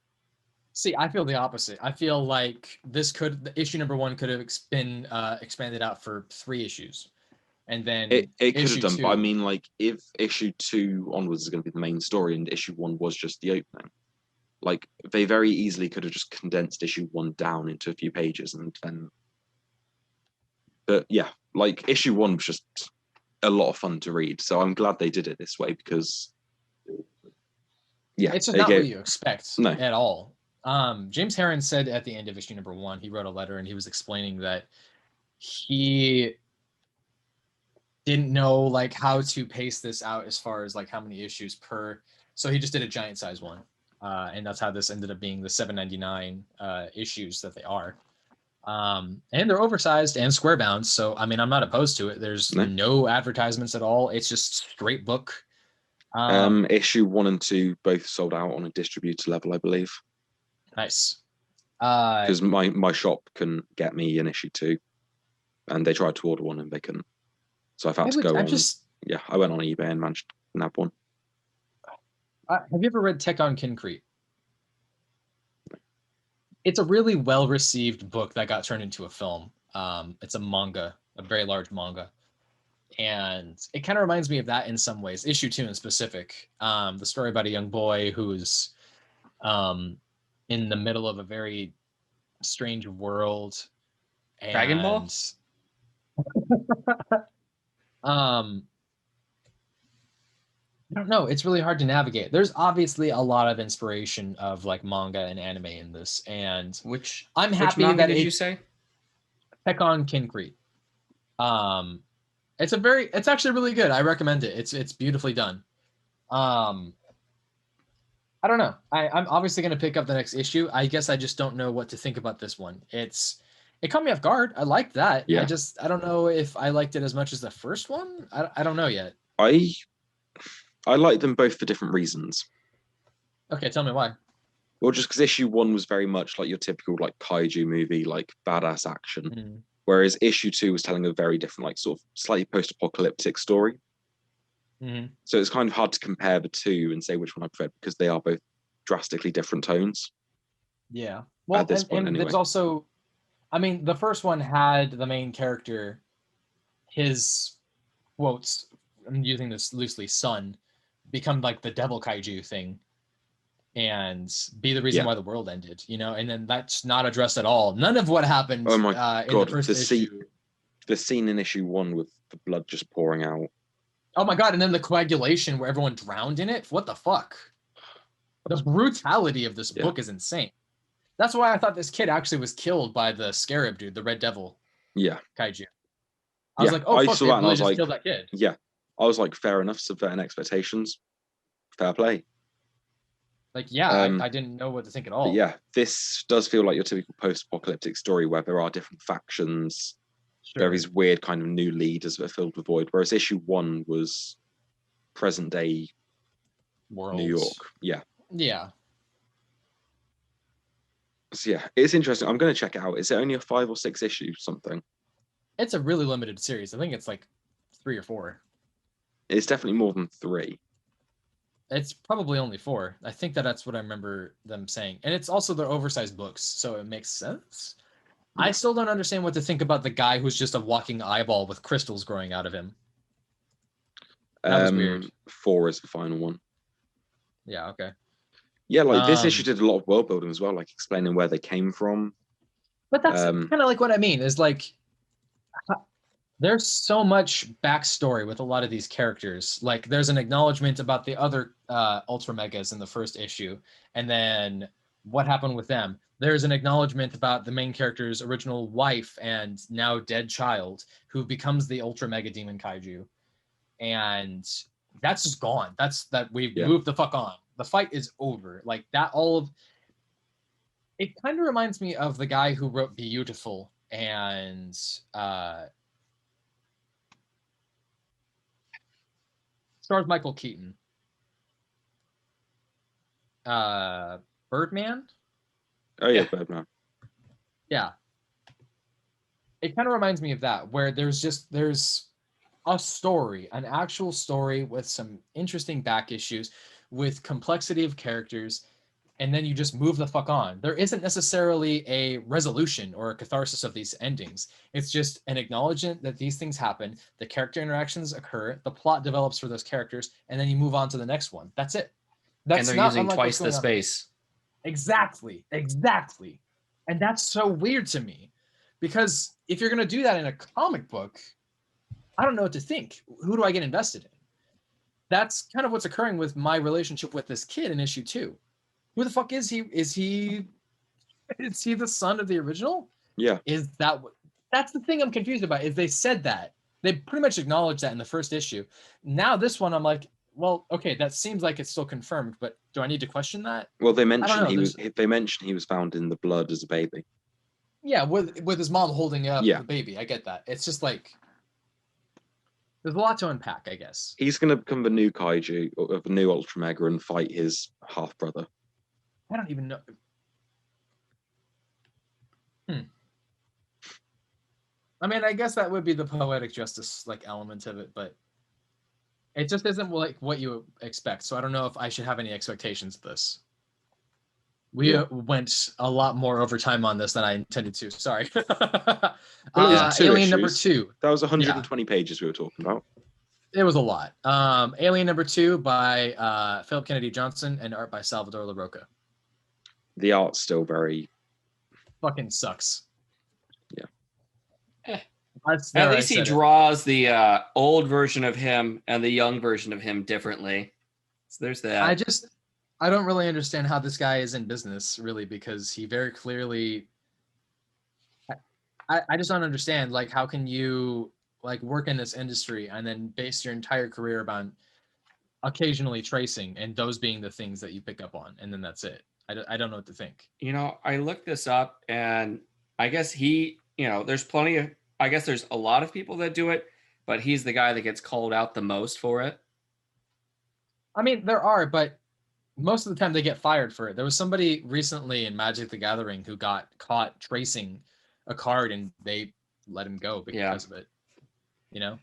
See, I feel the opposite. I feel like issue number 1 could have been expanded out for 3 issues. And then it could have done, but I mean, like, if issue 2 onwards is going to be the main story and issue 1 was just the opening, like, they very easily could have just condensed issue 1 down into a few pages and then. But yeah, like, issue 1 was just a lot of fun to read, so I'm glad they did it this way because. Yeah, it's just not what you expect at all. James Harran said at the end of issue number 1, he wrote a letter and he was explaining that he didn't know like how to pace this out as far as like how many issues per, so he just did a giant size one, and that's how this ended up being the 799 issues that they are, and they're oversized and square bound, so I mean I'm not opposed to it. There's no advertisements at all. It's just straight book. Issue 1 and 2 both sold out on a distributor level, I believe. Nice. Because my shop couldn't get me an issue 2, and they tried to order one and they couldn't. So I had to go on. I went on eBay and managed to nab one. Have you ever read Tek on Concrete? It's a really well-received book that got turned into a film. It's a manga, a very large manga. And it kind of reminds me of that in some ways. Issue 2 in specific. The story about a young boy who's in the middle of a very strange world. Dragon Ball? I don't know. It's really hard to navigate. There's obviously a lot of inspiration of like manga and anime in this, and I'm happy that did you say? Tek on Concrete. It's actually really good. I recommend it. It's beautifully done. I don't know. I'm obviously going to pick up the next issue. I guess I just don't know what to think about this one. It caught me off guard. I liked that. Yeah. I don't know if I liked it as much as the first one. I don't know yet. I like them both for different reasons. Okay, tell me why. Well, just because issue 1 was very much like your typical like kaiju movie, like badass action. Whereas issue 2 was telling a very different, like sort of slightly post-apocalyptic story. So it's kind of hard to compare the two and say which one I prefer because they are both drastically different tones. Yeah. Well, at this point, anyway. There's also, I mean, the first one had the main character, his quotes, I'm using this loosely, son, become like the devil kaiju thing and be the reason why the world ended, you know, and then that's not addressed at all. None of what happened in the first issue. The scene in issue 1 with the blood just pouring out. Oh my God, and then the coagulation where everyone drowned in it? What the fuck? The brutality of this book is insane. That's why I thought this kid actually was killed by the scarab dude, the red devil kaiju. I was like, oh, fuck, they really just killed that kid. Yeah. I was like, fair enough, subverting expectations. Fair play. Like, yeah, I didn't know what to think at all. But yeah, this does feel like your typical post-apocalyptic story where there are different factions. Sure. There are these weird kind of new leaders that are filled with void, whereas issue 1 was present-day New York. Yeah. Yeah. So yeah, it's interesting. I'm going to check it out. Is it only a 5 or 6 issue something? It's a really limited series. I think it's like 3 or 4. It's definitely more than 3. It's probably only 4. I think that's what I remember them saying. And it's also their oversized books, so it makes sense. Yeah. I still don't understand what to think about the guy who's just a walking eyeball with crystals growing out of him. That was weird. 4 is the final one. Yeah, okay. Yeah, like this issue did a lot of world building as well, like explaining where they came from. But that's kind of like what I mean, is like, there's so much backstory with a lot of these characters. Like, there's an acknowledgement about the other Ultramegas in the first issue, and then what happened with them. There's an acknowledgement about the main character's original wife and now dead child, who becomes the Ultramega Demon Kaiju. And that's just gone. We've moved the fuck on. The fight is over. Like, that it kind of reminds me of the guy who wrote Beautiful and stars Michael Keaton. Birdman? Oh yeah, Birdman. Yeah. It kind of reminds me of that, where there's a story, an actual story with some interesting back issues, with complexity of characters, and then you just move the fuck on. There isn't necessarily a resolution or a catharsis of these endings. It's just an acknowledgement that these things happen, the character interactions occur, the plot develops for those characters, and then you move on to the next one. That's it. And they're using twice the space. Exactly. And that's so weird to me, because if you're going to do that in a comic book, I don't know what to think. Who do I get invested in? That's kind of what's occurring with my relationship with this kid in issue 2. Who the fuck is he? Is he the son of the original? Yeah. Is that what? That's the thing I'm confused about. Is they said that. They pretty much acknowledged that in the first issue. Now this one, I'm like, well, okay, that seems like it's still confirmed, but do I need to question that? Well, they mentioned he was found in the blood as a baby. Yeah, with his mom holding up the baby. I get that. It's just like, there's a lot to unpack, I guess. He's going to become the new kaiju, or the new Ultramega, and fight his half brother. I don't even know. I mean, I guess that would be the poetic justice element of it, but it just isn't like what you expect. So I don't know if I should have any expectations of this. We went a lot more over time on this than I intended to. Sorry. Alien number 2. That was 120 pages we were talking about. It was a lot. Alien number 2 by Phillip Kennedy Johnson and art by Salvadore Larocca. The art's still very... fucking sucks. Yeah. At least he draws the old version of him and the young version of him differently. So there's that. I don't really understand how this guy is in business, really, because he very clearly... I just don't understand, like, how can you work in this industry and then base your entire career upon occasionally tracing and those being the things that you pick up on, and then that's it. I don't know what to think. I looked this up, and I guess there's there's a lot of people that do it, but he's the guy that gets called out the most for it. I mean, there are, but most of the time they get fired for it. There was somebody recently in Magic the Gathering who got caught tracing a card, and they let him go because of it. Yeah.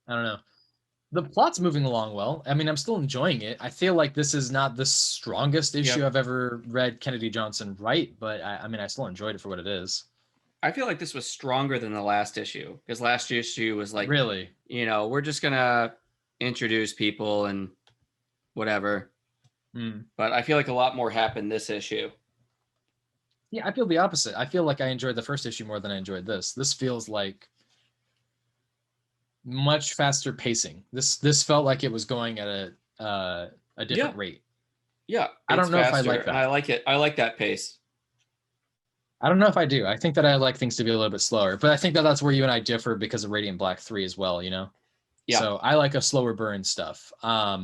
I don't know. The plot's moving along well. I mean, I'm still enjoying it. I feel like this is not the strongest issue I've ever read Kennedy Johnson write, but I mean, I still enjoyed it for what it is. I feel like this was stronger than the last issue, because last issue was like, really, we're just gonna introduce people and whatever. But I feel like a lot more happened this issue. Yeah, I feel the opposite. I feel like I enjoyed the first issue more than I enjoyed this. This feels like much faster pacing. This felt like it was going at a different rate. Yeah, I don't know if I like that. And I like it. I like that pace. I don't know if I do. I think that I like things to be a little bit slower, but I think that that's where you and I differ because of Radiant Black 3 as well, Yeah. So I like a slower burn stuff. I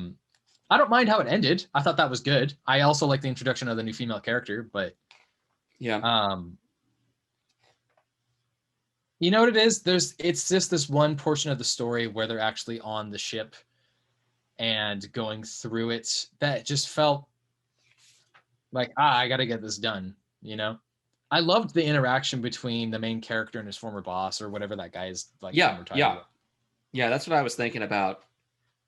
don't mind how it ended. I thought that was good. I also like the introduction of the new female character, but you know what it is? It's just this one portion of the story where they're actually on the ship and going through it that just felt like, I got to get this done, I loved the interaction between the main character and his former boss or whatever that guy's like. Yeah, that's what I was thinking about,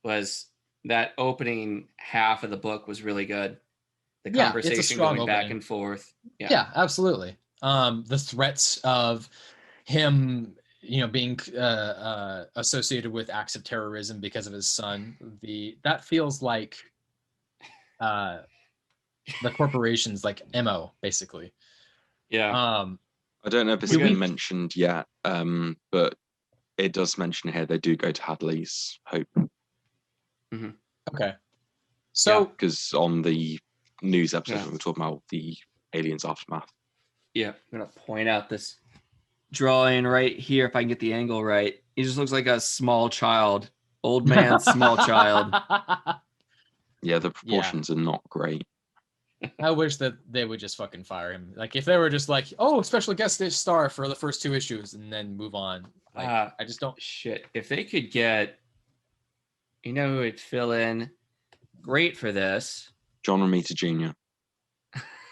was that opening half of the book was really good. The conversation going back and forth. Yeah, absolutely. The threats of him, being associated with acts of terrorism because of his son. That feels like the corporation's like MO, basically. Yeah. I don't know if it's been mentioned yet, but it does mention here they do go to Hadley's Hope. Mm-hmm. Okay. So, because on the news episode we were talking about the aliens aftermath. Yeah, I'm gonna point out this drawing right here if I can get the angle right. He just looks like a small child, old man, small child. Yeah, the proportions are not great. I wish that they would just fucking fire him. Like if they were just like, oh, special guest star for the first 2 issues and then move on. Like, I just don't. Shit. If they could get, who would fill in great for this? John Romita Jr.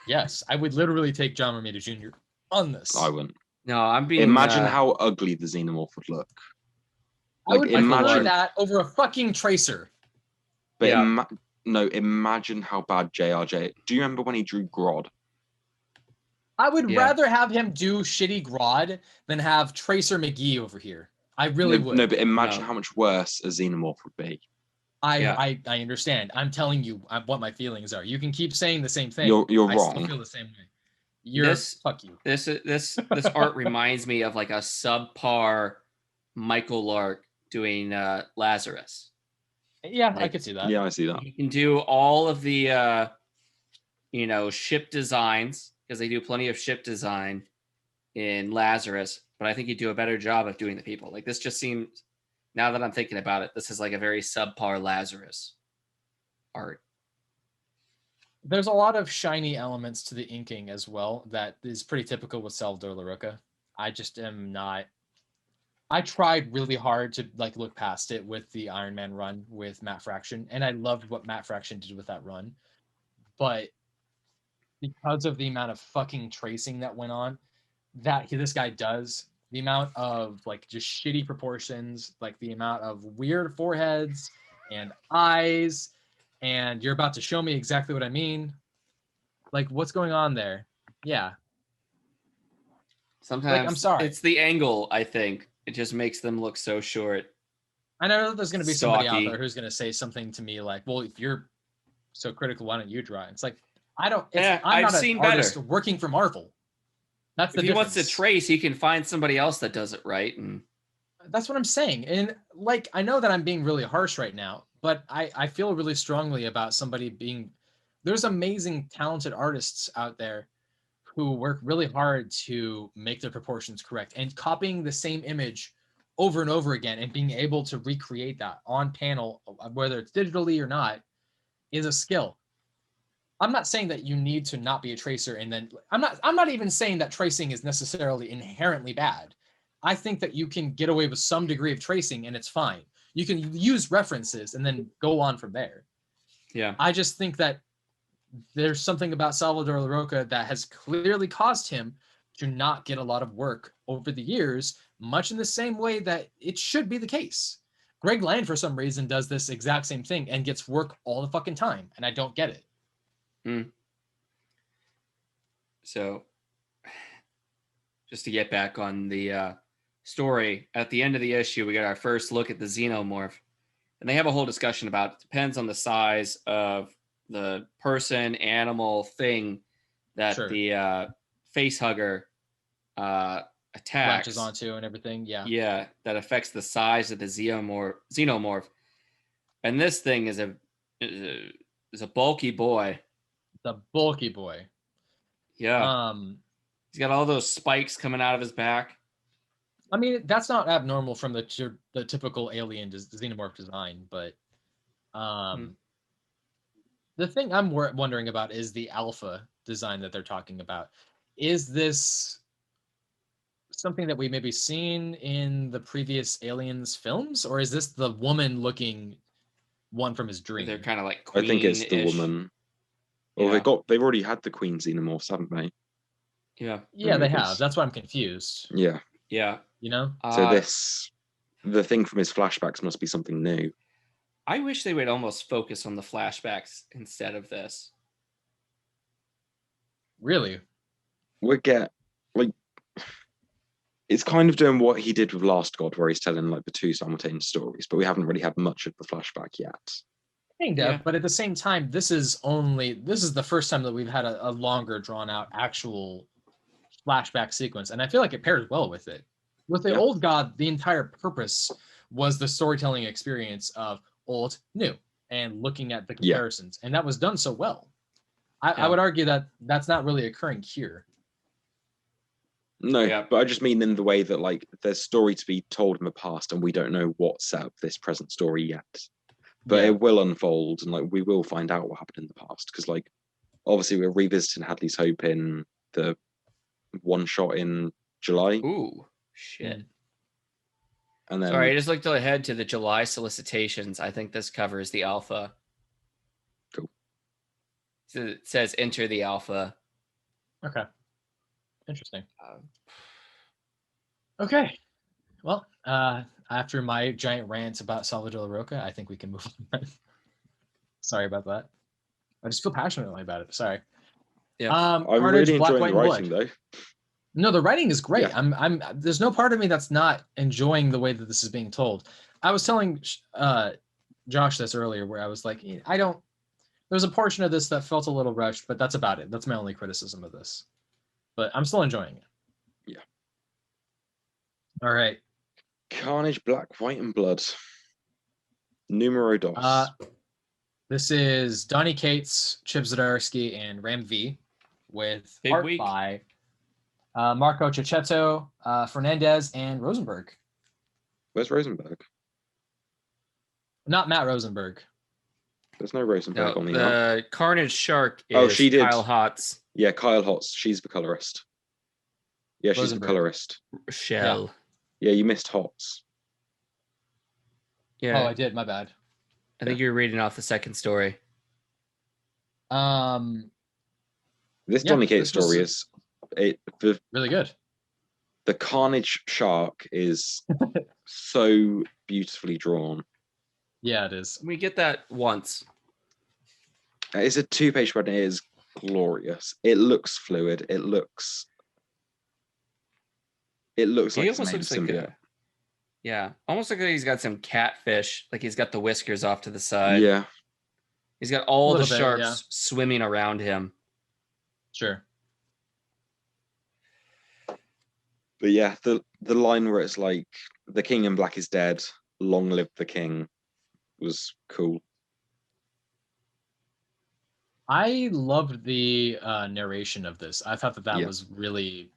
Yes, I would literally take John Romita Jr. on this. I wouldn't. No, I'm being. Imagine how ugly the Xenomorph would look. I would imagine that over a fucking Tracer. But imagine how bad JRJ. Do you remember when he drew Grodd? I would rather have him do shitty Grodd than have Tracer McGee over here. I really would. No, but imagine how much worse a Xenomorph would be. I understand. I'm telling you what my feelings are. You can keep saying the same thing. You're wrong. I still feel the same way. Fuck you. This art reminds me of like a subpar Michael Lark doing Lazarus. Yeah, I could see that. Yeah, I see that. You can do all of the ship designs, because they do plenty of ship design in Lazarus, but I think you do a better job of doing the people. Like this just seems, now that I'm thinking about it, this is like a very subpar Lazarus art. There's a lot of shiny elements to the inking as well that is pretty typical with Salvadore Larocca. I just am not. I tried really hard to look past it with the Iron Man run with Matt Fraction, and I loved what Matt Fraction did with that run. But because of the amount of fucking tracing that went on, that this guy does, the amount of just shitty proportions, the amount of weird foreheads and eyes, and you're about to show me exactly what I mean. What's going on there? Yeah. Sometimes I'm sorry. It's the angle, I think. It just makes them look so short. I know that there's going to be somebody out there who's going to say something to me like, well, if you're so critical, why don't you draw it? It's like, I'm not an artist working for Marvel. That's the difference. If he wants to trace, he can find somebody else that does it right. And that's what I'm saying. And I know that I'm being really harsh right now, but I feel really strongly about somebody being, there's amazing, talented artists out there who work really hard to make their proportions correct, and copying the same image over and over again and being able to recreate that on panel, whether it's digitally or not, is a skill. I'm not saying that you need to not be a tracer, and then I'm not even saying that tracing is necessarily inherently bad. I think that you can get away with some degree of tracing and it's fine. You can use references and then go on from there. Yeah. I just think that there's something about Salvadore Larocca that has clearly caused him to not get a lot of work over the years, much in the same way that it should be the case. Greg Land, for some reason, does this exact same thing and gets work all the fucking time, and I don't get it. So, just to get back on the story, at the end of the issue, we got our first look at the Xenomorph. And they have a whole discussion about it depends on the size of the person, animal, thing that the face hugger attacks. Latches onto and everything, yeah. Yeah, that affects the size of the xenomorph. And this thing is a bulky boy. The bulky boy. Yeah. He's got all those spikes coming out of his back. I mean, that's not abnormal from the typical alien xenomorph design, but the thing I'm wondering about is the alpha design that they're talking about. Is this something that we maybe seen in the previous Aliens films, or is this the woman-looking one from his dream? They're kind of like queen-ish. I think it's the woman. Well, they've already had the Queen Xenomorphs, haven't they? Yeah. Yeah, they have. That's why I'm confused. Yeah. Yeah. You know? So the thing from his flashbacks must be something new. I wish they would almost focus on the flashbacks instead of this. Really? It's kind of doing what he did with Last God, where he's telling like the two simultaneous stories, but we haven't really had much of the flashback yet. But at the same time, this is the first time that we've had a longer drawn out actual flashback sequence, and I feel like it pairs well with it. With the Old God, the entire purpose was the storytelling experience of old, new, and looking at the comparisons, and that was done so well. I would argue that that's not really occurring here. No, but I just mean in the way that like there's story to be told in the past, and we don't know what set up this present story yet. But it will unfold, and like we will find out what happened in the past, because like obviously we're revisiting Hadley's Hope in the one shot in July. Ooh, shit. And then sorry, I just looked ahead to the July solicitations. I think this covers the alpha. Cool. So it says enter the alpha. Okay. Interesting. Okay. Well, after my giant rant about Salvadore Larocca, I think we can move on. Sorry about that. I just feel passionately about it. Sorry. Yeah. I'm Carnage, really Black, enjoying the White, writing though. No, the writing is great. Yeah. There's no part of me that's not enjoying the way that this is being told. I was telling Josh this earlier, where I was like, there was a portion of this that felt a little rushed, but that's about it. That's my only criticism of this. But I'm still enjoying it. Yeah. All right. Carnage, Black, White, and Blood. Numero dos. This is Donny Cates, Chip Zdarsky, and Ram V, with Big art week. by Marco Cicchetto, Fernandez, and Rosenberg. Where's Rosenberg? Not Matt Rosenberg. There's no Rosenberg on the art. The Carnage Shark is she did. Kyle Hotz. Yeah, Kyle Hotz. She's the colorist. Yeah, she's Rosenberg. the colorist. Shell. Yeah, you missed Hotz. Yeah. Oh, I did. My bad. I think you're reading off the second story. This Donny Cates story is really good. The Carnage Shark is so beautifully drawn. Yeah, it is. We get that once. It's a 2-page spread and it is glorious. It looks fluid. It looks like almost looks like almost like he's got some catfish, like he's got the whiskers off to the side. Yeah. He's got all the sharks yeah. swimming around him. Sure. But yeah, the line where it's like, the king in black is dead, long live the king, was cool. I loved the narration of this. I thought that was really,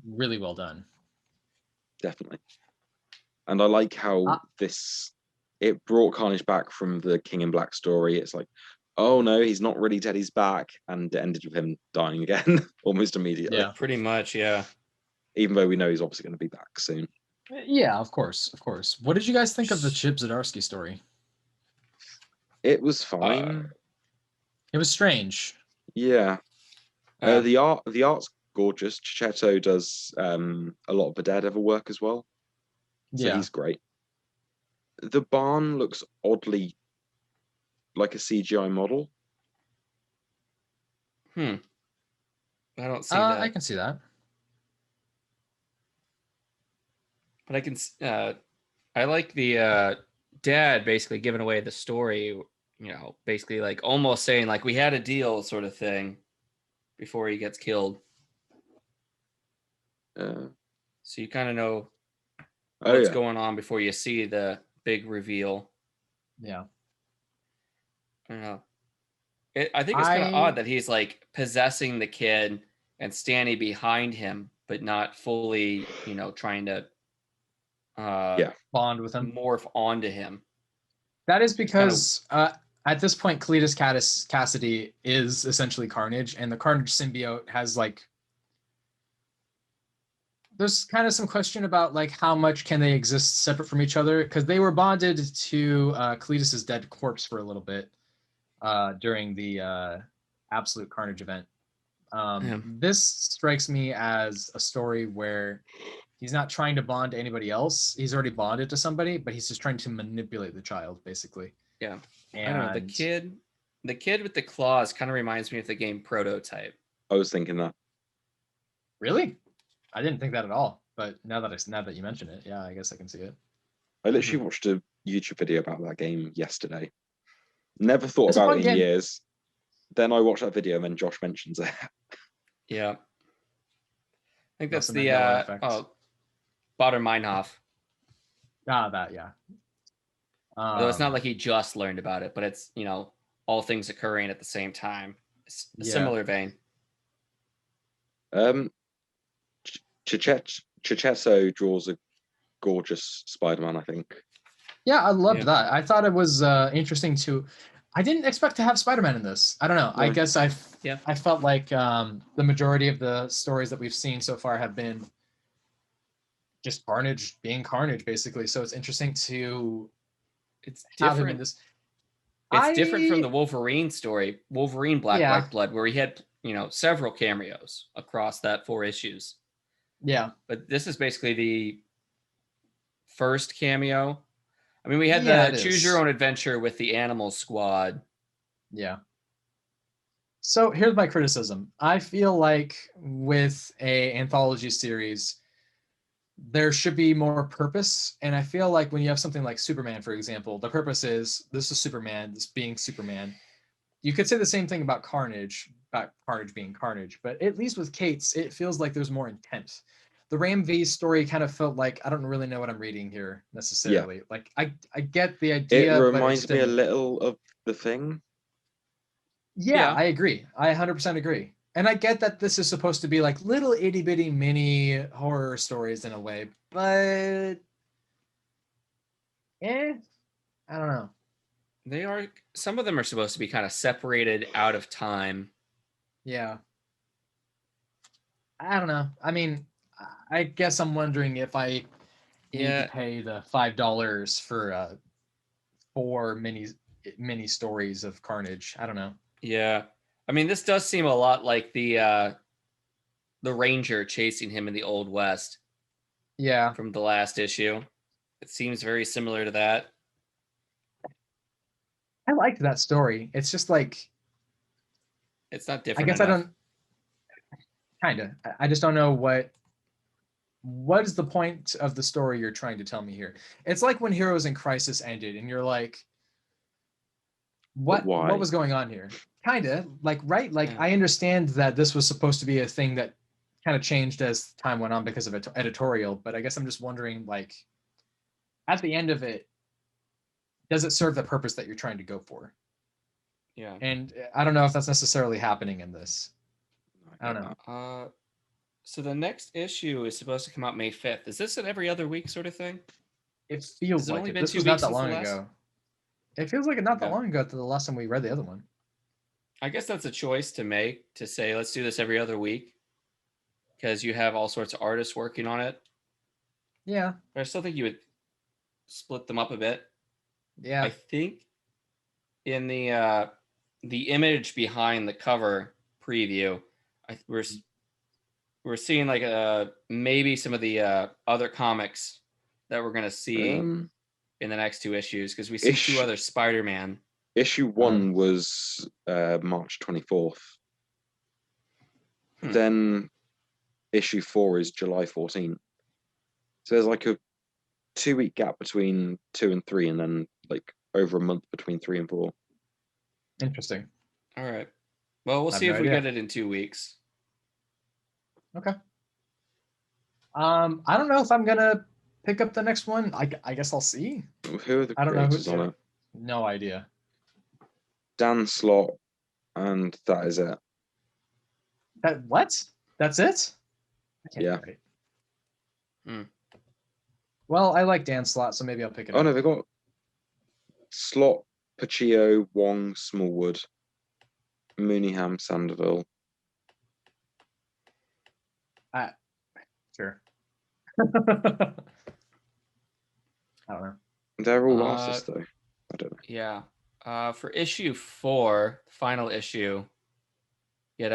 really well done. Definitely. And I like how it brought Carnage back from the King in Black story. It's like, oh no, he's not really dead, he's back. And it ended with him dying again almost immediately. Yeah, pretty much, yeah. Even though we know he's obviously going to be back soon. Yeah, of course. What did you guys think of the Chip Zdarsky story? It was fine. It was strange. Yeah. The art's gorgeous. Cicchetto does a lot of the Daredevil work as well. So he's great. the barn looks oddly like a CGI model. I don't see that. I can see that. But I can. I like the dad basically giving away the story. Basically like almost saying like we had a deal sort of thing before he gets killed. So you kind of know what's going on before you see the big reveal. Yeah. I don't know. I think it's kind of odd that he's like possessing the kid and standing behind him, but not fully, trying to bond with him, morph onto him. That is because at this point, Cletus Cassidy is essentially Carnage, and the Carnage symbiote has like. There's kind of some question about like how much can they exist separate from each other, because they were bonded to Cletus's dead corpse for a little bit during the Absolute Carnage event. This strikes me as a story where he's not trying to bond to anybody else. He's already bonded to somebody, but he's just trying to manipulate the child, basically. Yeah. And I don't know, the kid with the claws kind of reminds me of the game Prototype. I was thinking that. Really? I didn't think that at all. But now that you mention it, yeah, I guess I can see it. I literally watched a YouTube video about that game yesterday. Never thought about it in years. Then I watched that video and then Josh mentions it. Yeah. I think that's the Bader Meinhof. That, yeah. Although it's not like he just learned about it, but it's, all things occurring at the same time. It's a similar vein. Chichesso draws a gorgeous Spider-Man, I think. Yeah, I loved that. I thought it was interesting to... I didn't expect to have Spider-Man in this. I don't know. No. I guess I felt like the majority of the stories that we've seen so far have been just Carnage being Carnage, basically. So it's interesting to... It's different. It's different from the Wolverine story, Wolverine Black White Blood, where he had, several cameos across that 4 issues. Yeah. But this is basically the first cameo. I mean, we had the Choose Your Own Adventure with the Animal Squad. Yeah. So here's my criticism. I feel like with a anthology series, there should be more purpose. And I feel like when you have something like Superman, for example, the purpose is this is Superman, this being Superman. You could say the same thing about Carnage being Carnage, but at least with Kate's, it feels like there's more intent. The Ram V story kind of felt like I don't really know what I'm reading here necessarily. Yeah. Like I get the idea. It reminds me a little of The Thing. Yeah, I agree. I 100% agree. And I get that this is supposed to be like little itty bitty mini horror stories in a way, but I don't know. Some of them are supposed to be kind of separated out of time. Yeah. I don't know. I mean, I guess I'm wondering if I need to pay the $5 for 4 mini stories of Carnage. I don't know. Yeah. I mean, this does seem a lot like the Ranger chasing him in the Old West. Yeah. From the last issue. It seems very similar to that. I liked that story. It's just like... It's not different I guess enough. I don't... Kind of. I just don't know what is the point of the story you're trying to tell me here. It's like when Heroes in Crisis ended and you're like, what was going on here? Kind of. Like, right? Like, I understand that this was supposed to be a thing that kind of changed as time went on because of editorial, but I guess I'm just wondering, like, at the end of it, does it serve the purpose that you're trying to go for? Yeah. And I don't know if that's necessarily happening in this. I don't know. So the next issue is supposed to come out May 5th. Is this an every other week sort of thing? It feels like it. This was not that long ago. It feels like not that long ago to the last time we read the other one. I guess that's a choice to make, to say, let's do this every other week. Because you have all sorts of artists working on it. Yeah. But I still think you would split them up a bit. Yeah. I think in the image behind the cover preview, we're seeing like maybe some of the other comics that we're gonna see in the next 2 issues? Because we see 2 other Spider-Man. Issue 1 was March 24th. Then issue 4 is July 14th. So there's like a 2-week gap between 2 and 3, and then like over a month between 3 and 4. Interesting. All right. Well, we'll see if we get it in 2 weeks. Okay. I don't know if I'm gonna pick up the next one. I guess I'll see. Who are the creators on it? No idea. Dan Slott, and that is it. What? That's it? Yeah. Well, I like Dan Slott, so maybe I'll pick it up. Oh no, they got Slott, Paccio, Wong, Smallwood, Mooneyham, Sandoval. Sure. I don't know. They're all artists, though. I don't know. Yeah. For issue 4, final issue, you get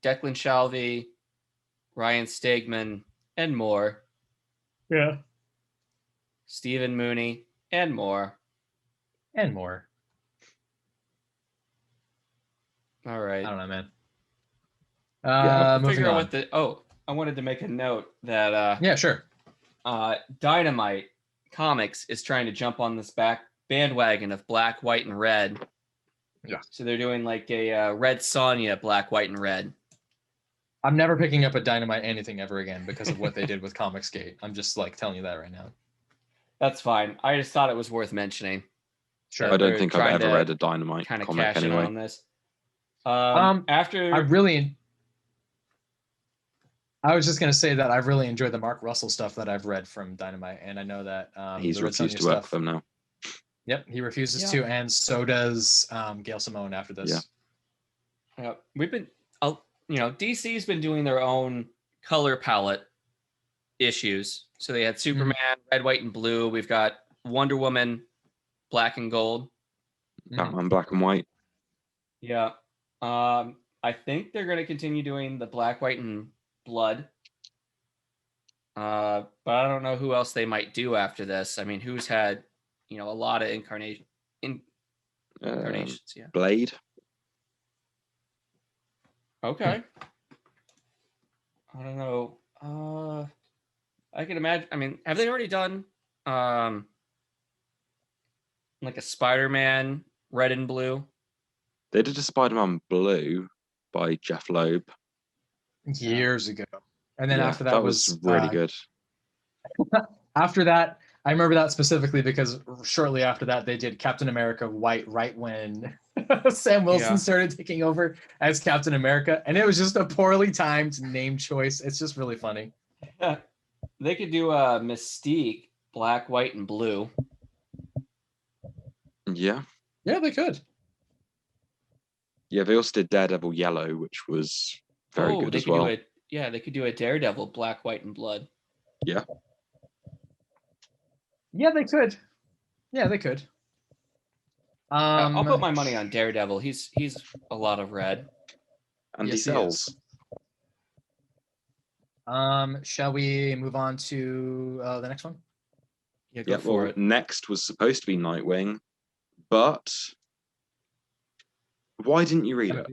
Declan Shalvey, Ryan Stegman, and more. Yeah. Stephen Mooney, and more. And more. All right. I don't know, man. Figure out what I wanted to make a note that yeah, sure. Dynamite Comics is trying to jump on this bandwagon of black, white, and red. Yeah. So they're doing like a Red Sonja, black, white, and red. I'm never picking up a Dynamite anything ever again because of what they did with Comicsgate. I'm just like telling you that right now. That's fine. I just thought it was worth mentioning. Sure. I don't think I've ever read a Dynamite kind of comic cash anyway. in on this. After I was just going to say that I've really enjoyed the Mark Russell stuff that I've read from Dynamite, and I know that he's refused to work for them now. Yep, he refuses to, and so does Gail Simone after this. Yeah, we've been, DC's been doing their own color palette issues. So they had Superman, red, white, and blue. We've got Wonder Woman, black and gold. Batman, black and white. Yeah. I think they're going to continue doing the black, white, and blood. But I don't know who else they might do after this. I mean, who's had, a lot of incarnations? Yeah. Blade. Okay. I don't know. I can imagine. I mean, have they already done like a Spider-Man red and blue? They did a Spider-Man blue by Jeff Loeb years ago, and then after that was really good. After that, I remember that specifically because shortly after that they did Captain America white right when Sam Wilson started taking over as Captain America, and it was just a poorly timed name choice. It's just really funny. They could do a Mystique black, white, and blue. Yeah, they could. Yeah, they also did Daredevil yellow, which was very good as well. They could do a Daredevil black, white, and blood. Yeah. Yeah, they could. Yeah, they could. I'll put my money on Daredevil. He's a lot of red. And he sells. Shall we move on to the next one? Yeah, go for it. Next was supposed to be Nightwing, but why didn't you read it?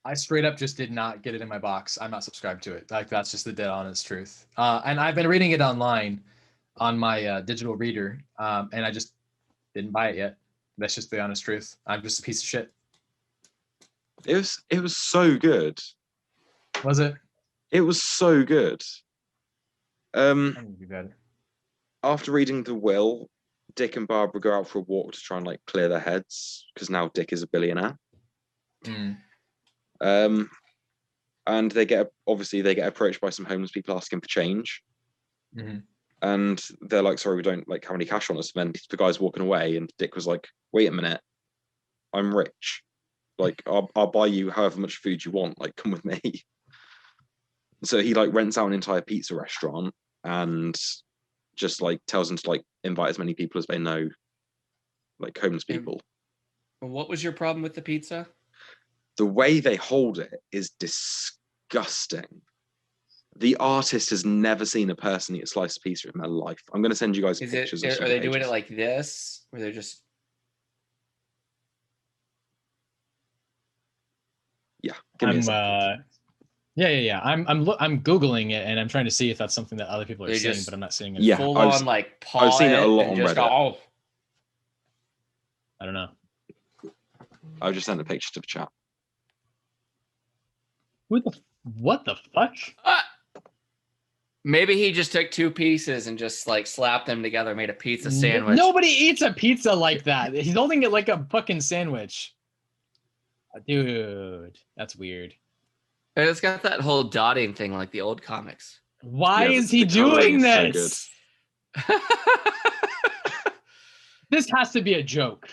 I straight up just did not get it in my box. I'm not subscribed to it. Like, that's just the dead honest truth. And I've been reading it online on my digital reader, and I just didn't buy it yet. That's just the honest truth. I'm just a piece of shit. It was so good. Was it? It was so good. Be better. After reading The Will, Dick and Barbara go out for a walk to try and like clear their heads because now Dick is a billionaire. And they get approached by some homeless people asking for change. And they're like, sorry, we don't like have any cash on us. And then the guy's walking away, and Dick was like, wait a minute, I'm rich. Like, I'll buy you however much food you want. Like, come with me. So he like rents out an entire pizza restaurant and just like tells them to like invite as many people as they know, like homeless people. What was your problem with the pizza? The way they hold it is disgusting. The artist has never seen a person eat a slice of pizza in their life. I'm going to send you guys pictures. Are they doing it like this, or they're just? Yeah, give me a second. Yeah. I'm googling it and I'm trying to see if that's something that other people are seeing, but I'm not seeing it. Yeah, full on like paw. I've seen it a lot on Reddit. I don't know. I just sent a picture to the chat. What the fuck? Maybe he just took 2 pieces and just like slapped them together, made a pizza sandwich. Nobody eats a pizza like that. He's holding it like a fucking sandwich. Dude, that's weird. And it's got that whole dotting thing like the old comics. Why is he doing this? So this has to be a joke.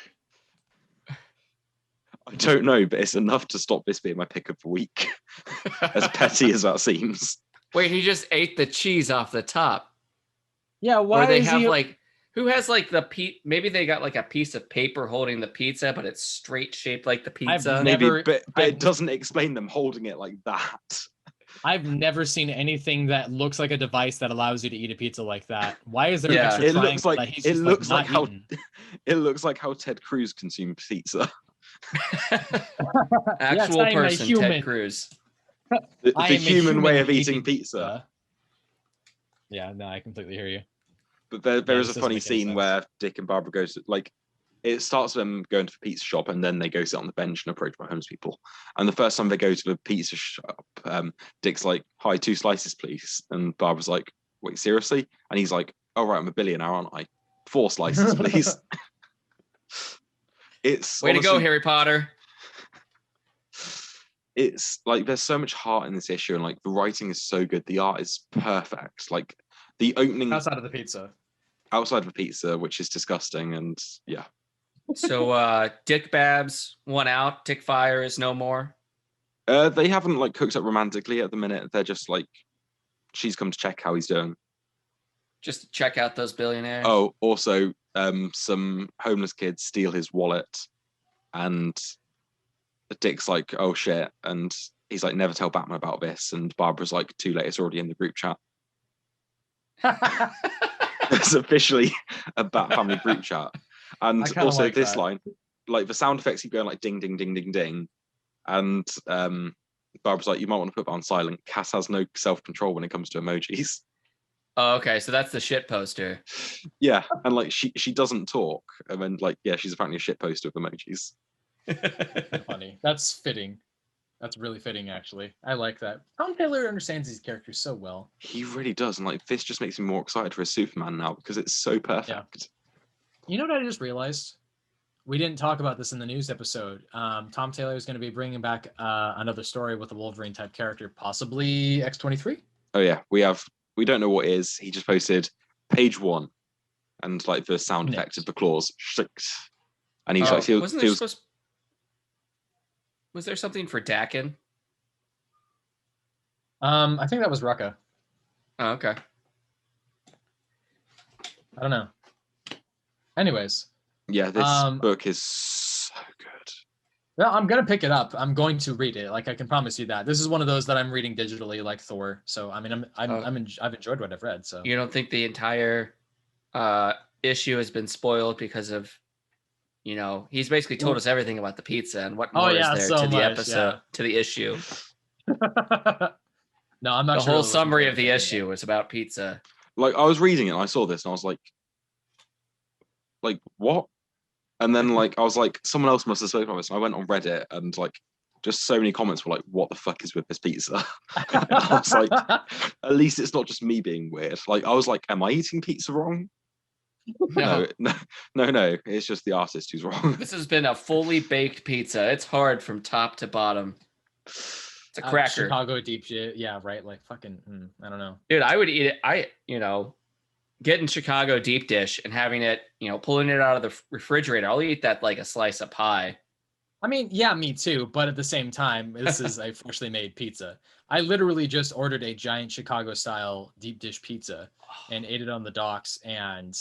I don't know, but it's enough to stop this being my pick of the week. As petty as that seems. Wait, he just ate the cheese off the top. Yeah, why? Or they have like, who has like the maybe they got like a piece of paper holding the pizza, but it's straight shaped like the pizza. But it doesn't explain them holding it like that. I've never seen anything that looks like a device that allows you to eat a pizza like that. Why is there an extra triangle that he's it looks like how Ted Cruz consumes pizza. Actual person, Ted Cruz. The human way of eating pizza. Yeah, no, I completely hear you. But there is a funny scene where Dick and Barbara go to, like, it starts with them going to the pizza shop and then they go sit on the bench and approach by homeless people. And the first time they go to the pizza shop, Dick's like, "Hi, 2 slices, please." And Barbara's like, "Wait, seriously?" And he's like, "Oh, right, I'm a billionaire, aren't I? 4 slices, please." It's way to go, Harry Potter. It's like there's so much heart in this issue, and like the writing is so good, the art is perfect. Like the opening outside of the pizza, which is disgusting, and yeah. So Dick Babs won out. Dick Fire is no more. They haven't like cooked up romantically at the minute. They're just like, she's come to check how he's doing. Just to check out those billionaires. Oh, also, some homeless kids steal his wallet, and Dick's like, "Oh shit," and he's like, "Never tell Batman about this." And Barbara's like, "Too late, it's already in the group chat." It's officially a Bat Family group chat. And also like this line, like the sound effects keep going like ding, ding, ding, ding, ding. And Barbara's like, "You might want to put that on silent. Cass has no self-control when it comes to emojis." Oh, okay, so that's the shit poster. Yeah, and like she doesn't talk, and then like she's apparently a shit poster of emojis. Funny. That's fitting. That's really fitting, actually. I like that. Tom Taylor understands these characters so well. He really does, and like this just makes me more excited for a Superman now because it's so perfect. Yeah. You know what I just realized? We didn't talk about this in the news episode. Tom Taylor is going to be bringing back another story with a Wolverine type character, possibly X-23. Oh yeah, we don't know what it is. He just posted page 1, and like the sound effect of the claws, and he's like, was there something for Dakin? I think that was Rucka. Oh, okay. I don't know. Anyways. Yeah, this book is so good. Yeah, I'm gonna pick it up. I'm going to read it. Like, I can promise you that. This is one of those that I'm reading digitally, like Thor. So I mean, I've enjoyed what I've read. So you don't think the entire issue has been spoiled because of, you know, he's basically told us everything about the pizza and what more is there to the episode, to the issue. No, I'm not the sure. The whole summary of the issue was about pizza. Like, I was reading it and I saw this and I was like, what? And then like I was like, someone else must have spoken about this. And I went on Reddit and like just so many comments were like, "What the fuck is with this pizza?" I was like, at least it's not just me being weird. Like I was like, am I eating pizza wrong? No. It's just the artist who's wrong. This has been a fully baked pizza. It's hard from top to bottom. It's a cracker. Chicago deep shit. Yeah, right. Like fucking, I don't know. Dude, I would eat it. Getting Chicago deep dish and having it, pulling it out of the refrigerator. I'll eat that like a slice of pie. I mean, yeah, me too. But at the same time, this is a freshly made pizza. I literally just ordered a giant Chicago style deep dish pizza and ate it on the docks and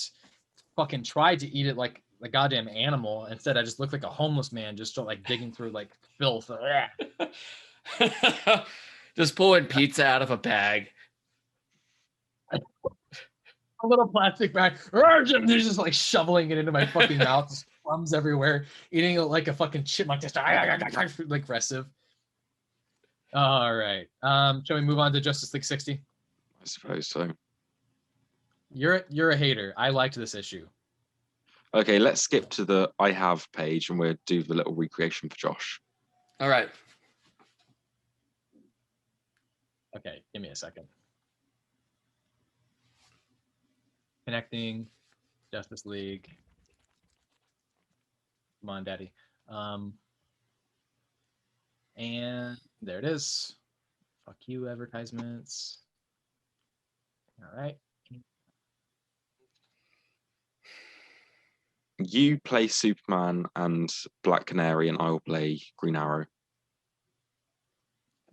fucking tried to eat it like a goddamn animal. Instead, I just looked like a homeless man just like digging through like filth. Just pulling pizza out of a bag. a little plastic bag. They're just like shoveling it into my fucking mouth. Just crumbs everywhere. Eating it like a fucking chipmunk. Just like aggressive. All right. Shall we move on to Justice League 60? I suppose so. You're a hater. I liked this issue. Okay, let's skip to the I have page and we'll do the little recreation for Josh. All right. Okay, give me a second. Connecting Justice League. Come on, Daddy. And there it is. Fuck you, advertisements. All right. You play Superman and Black Canary, and I will play Green Arrow.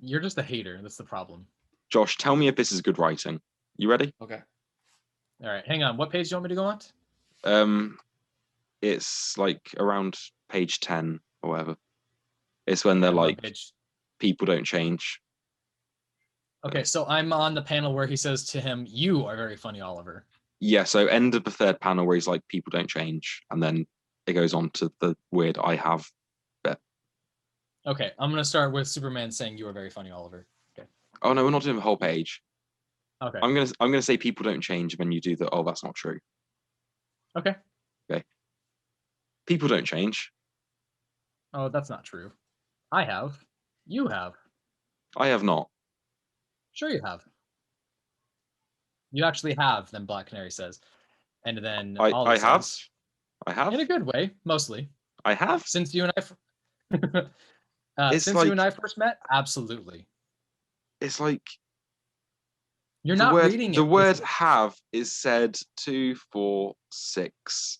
You're just a hater. That's the problem. Josh, tell me if this is good writing. You ready? Okay. All right, hang on. What page do you want me to go on? It's like around page 10 or whatever. It's when they're like, people don't change. Okay, so I'm on the panel where he says to him, "You are very funny, Oliver." Yeah, so end of the third panel where he's like, people don't change. And then it goes on to the weird I have bit. Okay, I'm going to start with Superman saying, "You are very funny, Oliver." Okay. Oh, no, we're not doing the whole page. Okay. I'm gonna say people don't change, and then you do the, oh, that's not true. Okay. Okay. People don't change. Oh, that's not true. I have. You have. I have not. Sure you have. You actually have, then Black Canary says. And then I have. In a good way, mostly. I have. Since you and I you and I first met, absolutely. It's like you're not reading it. The word have is said 2, 4, 6,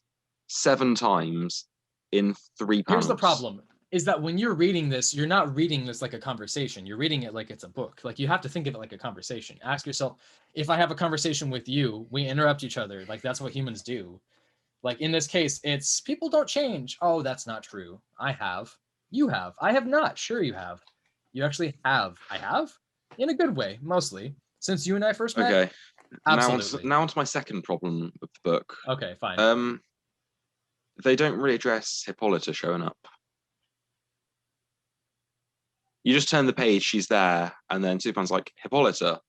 7 times in 3 panels. Here's the problem. Is that when you're reading this, you're not reading this like a conversation. You're reading it like it's a book. Like you have to think of it like a conversation. Ask yourself, if I have a conversation with you, we interrupt each other. Like that's what humans do. Like in this case, it's people don't change. Oh, that's not true. I have. You have. I have not. Sure you have. You actually have. I have? In a good way, mostly. Since you and I first met. Okay. Absolutely. Now onto my second problem with the book. Okay, fine. They don't really address Hippolyta showing up. You just turn the page, she's there, and then Superman's like, Hippolyta.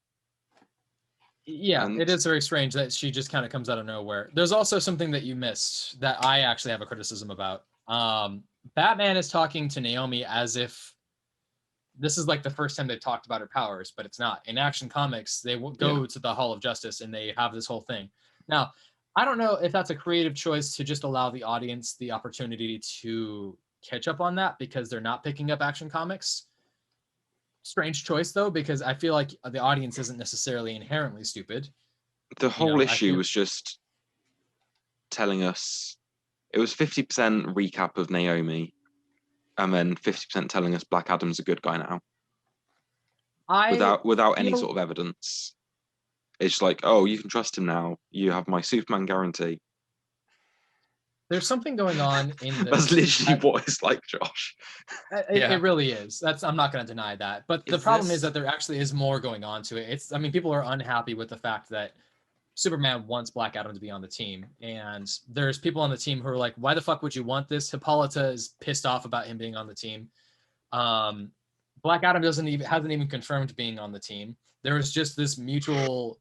Yeah, it is very strange that she just kind of comes out of nowhere. There's also something that you missed that I actually have a criticism about. Batman is talking to Naomi as if this is like the first time they've talked about her powers, but it's not. In Action Comics, they will go to the Hall of Justice and they have this whole thing. Now, I don't know if that's a creative choice to just allow the audience the opportunity to catch up on that because they're not picking up Action Comics. Strange choice though, because I feel like the audience isn't necessarily inherently stupid. The whole issue was just telling us, it was 50% recap of Naomi and then 50% telling us Black Adam's a good guy now. Without any sort of evidence. It's like, oh, you can trust him now. You have my Superman guarantee. There's something going on in this. That's literally what it's like, Josh. It really is. I'm not going to deny that. But the problem is that there actually is more going on to it. People are unhappy with the fact that Superman wants Black Adam to be on the team. And there's people on the team who are like, why the fuck would you want this? Hippolyta is pissed off about him being on the team. Black Adam hasn't even confirmed being on the team. There was just this mutual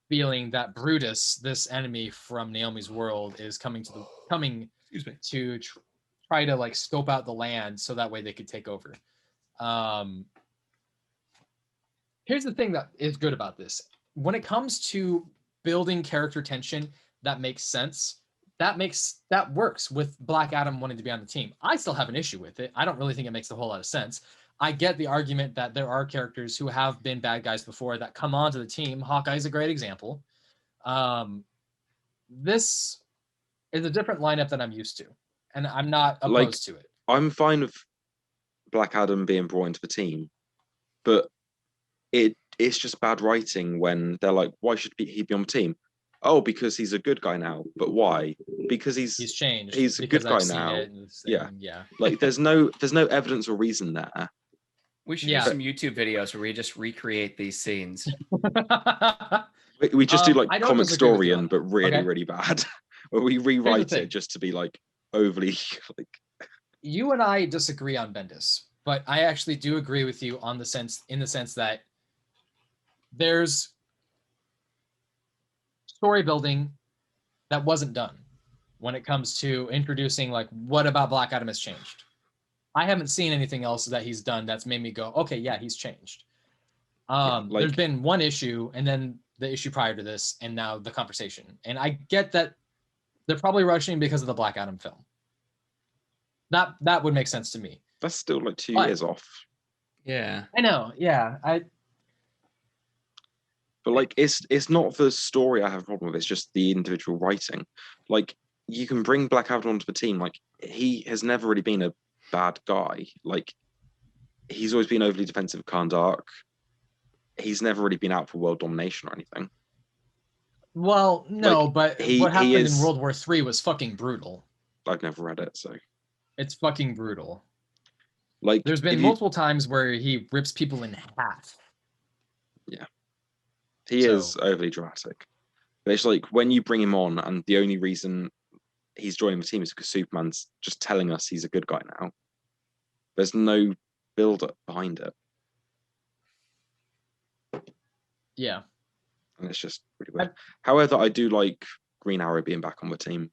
feeling that Brutus, this enemy from Naomi's world, is coming to try to like scope out the land so that way they could take over. Here's the thing that is good about this. When it comes to building character tension, that makes sense. That works with Black Adam wanting to be on the team. I still have an issue with it. I don't really think it makes a whole lot of sense. I get the argument that there are characters who have been bad guys before that come onto the team. Hawkeye's a great example. This is a different lineup than I'm used to, and I'm not opposed to it. I'm fine with Black Adam being brought into the team, but it's just bad writing when they're like, why should he be on the team? Oh, because he's a good guy now. But why? Because he's changed. He's a good guy now. Yeah. Like there's no evidence or reason there. We should do some YouTube videos where we just recreate these scenes. We just do like I don't comic disagree with you story on but really, Okay. really bad. Where we rewrite thing. it just to be like overly like. You and I disagree on Bendis, but I actually do agree with you in the sense that there's story building that wasn't done when it comes to introducing like what about Black Adam has changed. I haven't seen anything else that he's done that's made me go, okay, yeah, he's changed. There's been one issue and then the issue prior to this and now the conversation. And I get that they're probably rushing because of the Black Adam film. That would make sense to me. That's still like 2 years off. Yeah. I know. Yeah. But like, it's not the story I have a problem with. It's just the individual writing. Like, you can bring Black Adam onto the team. Like, he has never really been a bad guy. Like, he's always been overly defensive of Khan Dark. He's never really been out for world domination or anything. Well, no, like, but what happened in World War III was fucking brutal. I've never read it, so it's fucking brutal. Like, there's been multiple times where he rips people in half. Yeah. He is overly dramatic. But it's like when you bring him on and the only reason he's joining the team is because Superman's just telling us he's a good guy now. There's no build-up behind it. Yeah. And it's just really weird. However, I do like Green Arrow being back on the team.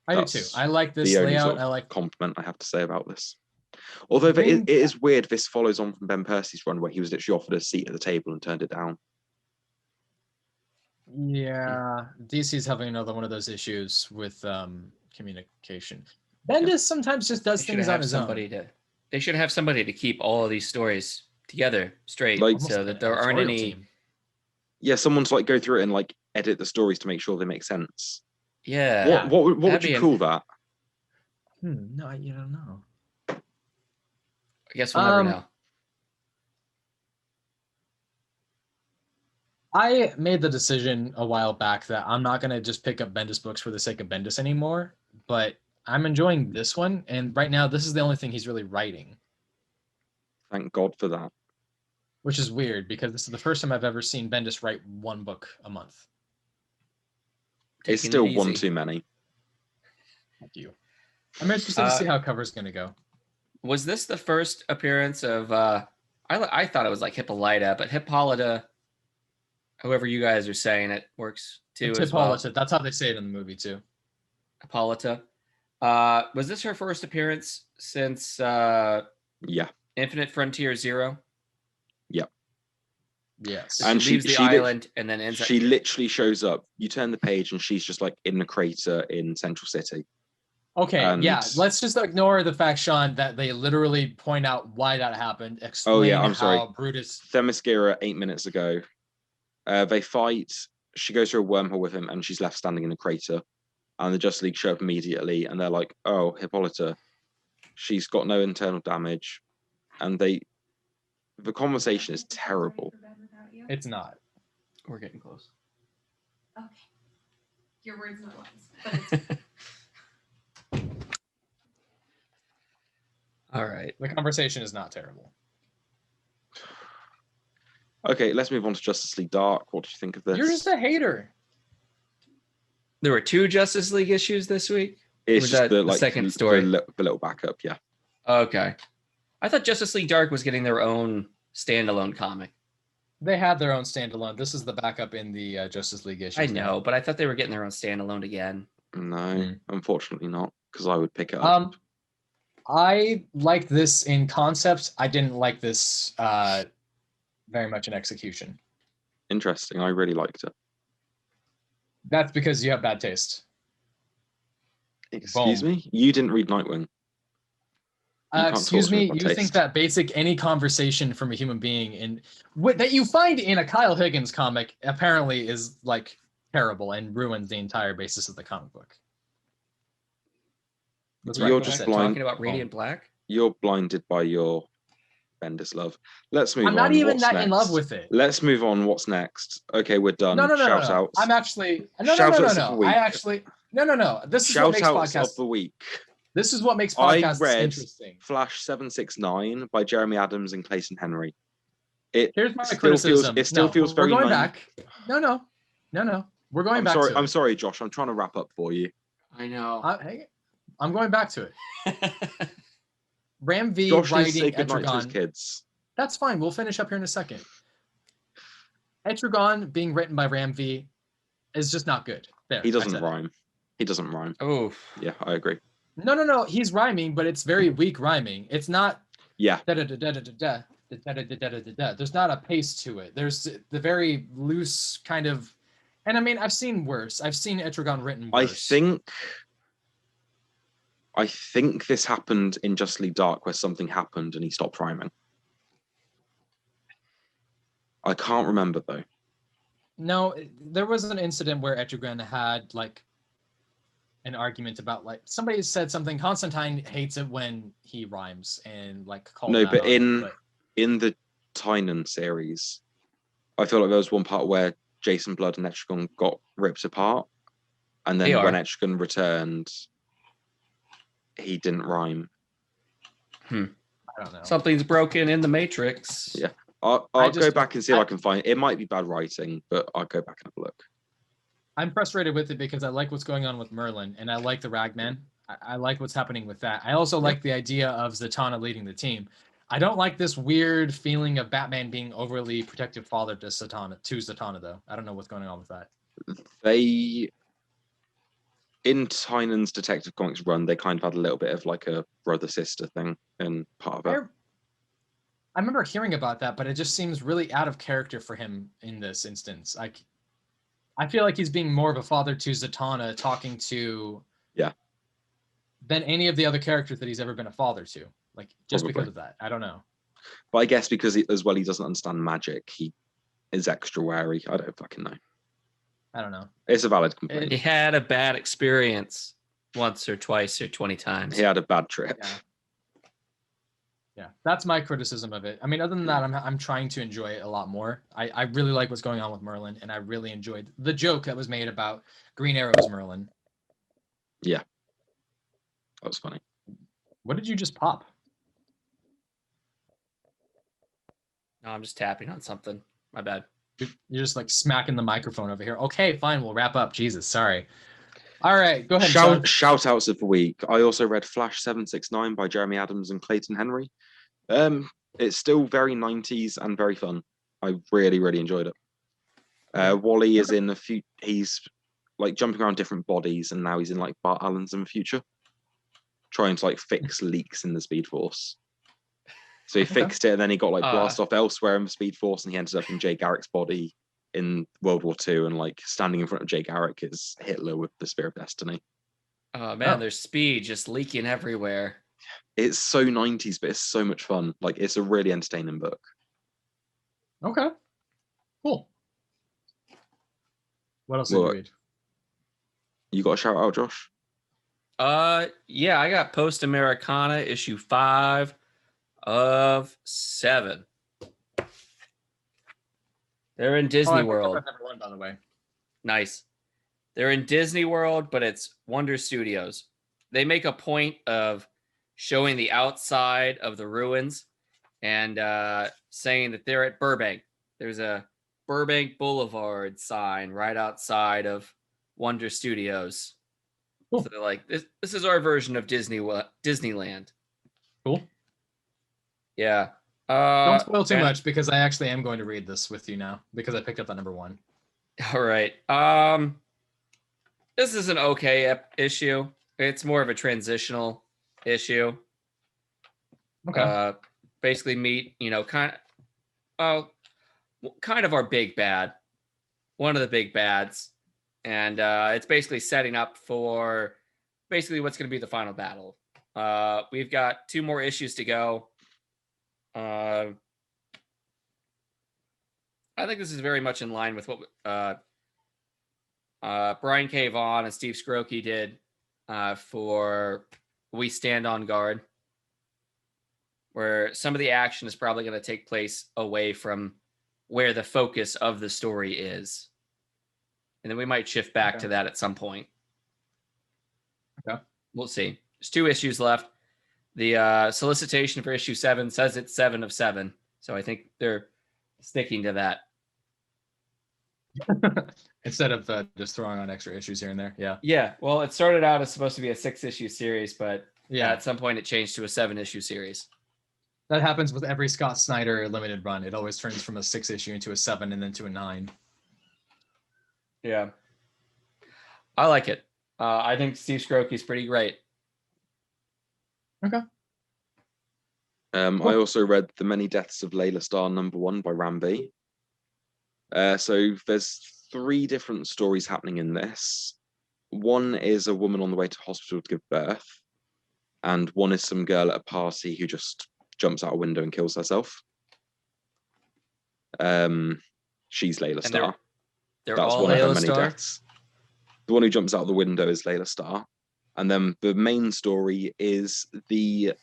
I do too. I like this layout. Sort of I like compliment I have to say about this. Although it is weird, this follows on from Ben Percy's run where he was literally offered a seat at the table and turned it down. Yeah, DC's having another one of those issues with communication. Bendis sometimes just does things on his own. They should have somebody to keep all of these stories together straight, like, so that there aren't any. Team. Yeah, someone to like go through it and like edit the stories to make sure they make sense. Yeah. What would you call that? No, you don't know. I guess we'll never know. I made the decision a while back that I'm not going to just pick up Bendis books for the sake of Bendis anymore, but I'm enjoying this one. And right now, this is the only thing he's really writing. Thank God for that. Which is weird because this is the first time I've ever seen Bendis write one book a month. It's still one too many. Thank you. I'm interested to see how cover's going to go. Was this the first appearance of, I thought it was like Hippolyta, but Hippolyta, however you guys are saying it, works too as well. Hippolyta, that's how they say it in the movie too. Hippolyta. Was this her first appearance since Infinite Frontier Zero? Yep. Yes. And she leaves the island and then ends up. She literally shows up. You turn the page and she's just like in a crater in Central City. Okay, let's just ignore the fact, Sean, that they literally point out why that happened. Explain I'm sorry. Brutus. Themyscira 8 minutes ago. They fight. She goes through a wormhole with him and she's left standing in a crater. And the Justice League show up immediately and they're like, oh, Hippolyta, she's got no internal damage. And the conversation is terrible. It's not. We're getting close. Okay. Your words, not lines. But it's all right. The conversation is not terrible. Okay, let's move on to Justice League Dark. What do you think of this? You're just a hater. There were 2 Justice League issues this week? It's just the second story. The little backup, yeah. Okay. I thought Justice League Dark was getting their own standalone comic. They had their own standalone. This is the backup in the Justice League issue. I know, but I thought they were getting their own standalone again. No, unfortunately not, because I would pick it up. I like this in concept. I didn't like this very much in execution. Interesting. I really liked it. That's because you have bad taste. Excuse me? You didn't read Nightwing. Excuse me, you think that basic any conversation from a human being that you find in a Kyle Higgins comic apparently is like terrible and ruins the entire basis of the comic book. You're just blind. Talking about Radiant Black? You're blinded by your Bendis love. Let's move on. I'm not even that next? In love with it. Let's move on. What's next? Okay, we're done. No. Shout outs. I'm actually no. This is Shout what makes outs podcasts of the week. This is what makes podcasts I read interesting. Flash 769 by Jeremy Adams and Clayton Henry. Here's my criticism. It still feels very. We're going back. No. We're going back. I'm sorry, Josh. I'm trying to wrap up for you. I know. Hey, I'm going back to it. Ram V Josh writing needs to say goodnight to his Etrigan. kids. That's fine. We'll finish up here in a second. Etrigan being written by Ram V is just not good. There, He doesn't rhyme. He doesn't rhyme. Oh. Yeah, I agree. No. He's rhyming, but it's very weak rhyming. It's not. Yeah. Da-da-da-da-da-da. There's not a pace to it. There's the very loose kind of, and I mean, I've seen worse. I've seen Etrigan written worse. I think this happened in Justly Dark where something happened and he stopped rhyming. I can't remember though. No, there was an incident where Etrigan had like an argument about like somebody said something. Constantine hates it when he rhymes and like called. No, but in the Tynan series, I feel like there was one part where Jason Blood and Etrigan got ripped apart, and then when Etrigan returned, he didn't rhyme. I don't know. Something's broken in the Matrix. Yeah, I'll go back and see if I can find it. It might be bad writing, but I'll go back and have a look. I'm frustrated with it because I like what's going on with Merlin, and I like the Ragman. I like what's happening with that. I also like the idea of Zatanna leading the team. I don't like this weird feeling of Batman being overly protective father to Zatanna, though. I don't know what's going on with that. In Tynan's Detective Comics run, they kind of had a little bit of like a brother-sister thing in part of it. I remember hearing about that, but it just seems really out of character for him in this instance. I feel like he's being more of a father to Zatanna, talking to than any of the other characters that he's ever been a father to. Like just Probably. because of that. I don't know. But I guess because he doesn't understand magic, he is extra wary. I don't fucking know. I don't know. It's a valid complaint. He had a bad experience once or twice or 20 times. He had a bad trip. Yeah, that's my criticism of it. I mean, other than that, I'm trying to enjoy it a lot more. I really like what's going on with Merlin, and I really enjoyed the joke that was made about Green Arrow's Merlin. Yeah. That was funny. What did you just pop? No, I'm just tapping on something. My bad. You're just like smacking the microphone over here. Okay, fine. We'll wrap up. Jesus, sorry. All right, go ahead. Sean. Shout outs of the week. I also read Flash 769 by Jeremy Adams and Clayton Henry. It's still very 90s and very fun. I really, really enjoyed it. Wally is in he's like jumping around different bodies, and now he's in like Bart Allen's in the future, trying to like fix leaks in the Speed Force. So he fixed it, and then he got like blast off elsewhere in the Speed Force, and he ended up in Jay Garrick's body in World War II, and like standing in front of Jay Garrick is Hitler with the Spear of Destiny. Oh man, there's speed just leaking everywhere. It's so 90s, but it's so much fun. Like it's a really entertaining book. Okay, cool. What else did you read? You got a shout out, Josh? Yeah, I got Post Americana issue 5 of 7. They're in Disney World. Number 1, by the way. Nice. They're in Disney World, but it's Wonder Studios. They make a point of showing the outside of the ruins and saying that they're at Burbank. There's a Burbank Boulevard sign right outside of Wonder Studios. Cool. So they're like, this is our version of Disneyland. Cool. Yeah. Don't spoil too much, because I actually am going to read this with you now because I picked up that number 1. All right. This is an okay issue. It's more of a transitional issue. Okay. Basically meet, kind of our big bad. One of the big bads. And it's basically setting up for basically what's going to be the final battle. We've got 2 more issues to go. I think this is very much in line with what Brian K. Vaughan and Steve Skroce did for We Stand on Guard, where some of the action is probably going to take place away from where the focus of the story is. And then we might shift back to that at some point. Okay. We'll see. There's 2 issues left. The solicitation for issue 7 says it's 7 of 7. So I think they're sticking to that. Instead of just throwing on extra issues here and there. Yeah. Yeah. Well, it started out as supposed to be a 6-issue series, but Yeah. at some point it changed to a 7-issue series. That happens with every Scott Snyder limited run. It always turns from a 6-issue into a 7 and then to a 9. Yeah. I like it. I think Steve Skroce is pretty great. Okay. I also read The Many Deaths of Laila Starr #1 by Ram V. So there's 3 different stories happening in this. One is a woman on the way to hospital to give birth, and one is some girl at a party who just jumps out a window and kills herself. She's Laila Starr. They're That's all one of her Laila many Starr? deaths. The one who jumps out the window is Laila Starr. And then the main story is the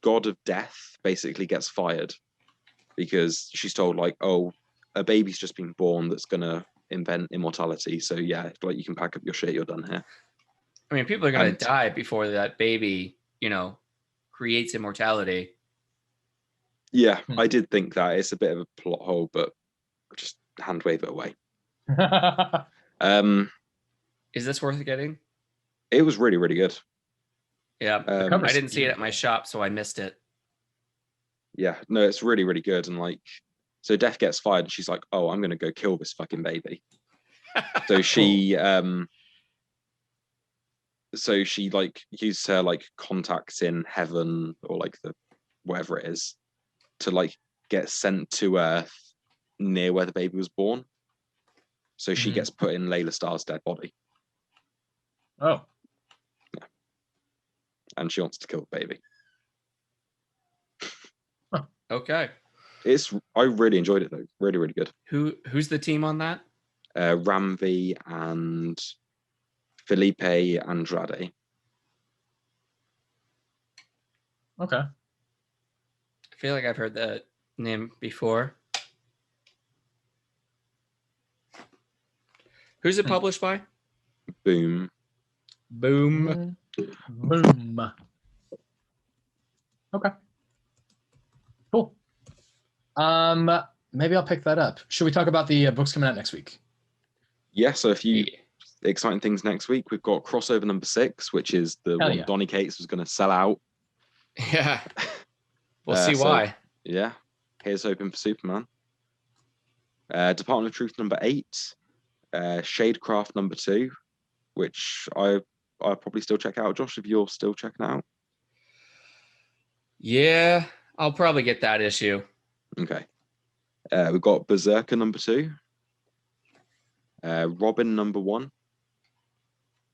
god of death basically gets fired because she's told, like, oh, a baby's just been born that's going to invent immortality. So, yeah, like, you can pack up your shit, you're done here. I mean, people are going to die before that baby, creates immortality. Yeah, I did think that. It's a bit of a plot hole, but just hand wave it away. Is this worth getting? It was really, really good. Yeah, cover's I didn't see it at beautiful. my shop, so I missed it. Yeah, no, it's really, really good. And like, so Death gets fired and she's like, oh, I'm going to go kill this fucking baby. So she, like used her like contacts in heaven or like the whatever it is to like get sent to Earth near where the baby was born. So she gets put in Laila Starr's dead body. Oh. Yeah. And she wants to kill the baby. Okay. I really enjoyed it though. Really, really good. Who's the team on that? Ramvi and Filipe Andrade. Okay. I feel like I've heard that name before. Who's it published by? Boom. Boom. Boom. Okay. Cool. Maybe I'll pick that up. Should we talk about the books coming out next week? Yeah, so a few exciting things next week. We've got crossover #6, which is the Hell one yeah. Donny Cates was going to sell out. Yeah. We'll see so, why. Yeah. Here's hoping for Superman. Department of Truth #8. Shadecraft #2, which I'll probably still check out. Josh, if you're still checking out. Yeah, I'll probably get that issue. Okay. We've got Berserker #2. Robin #1.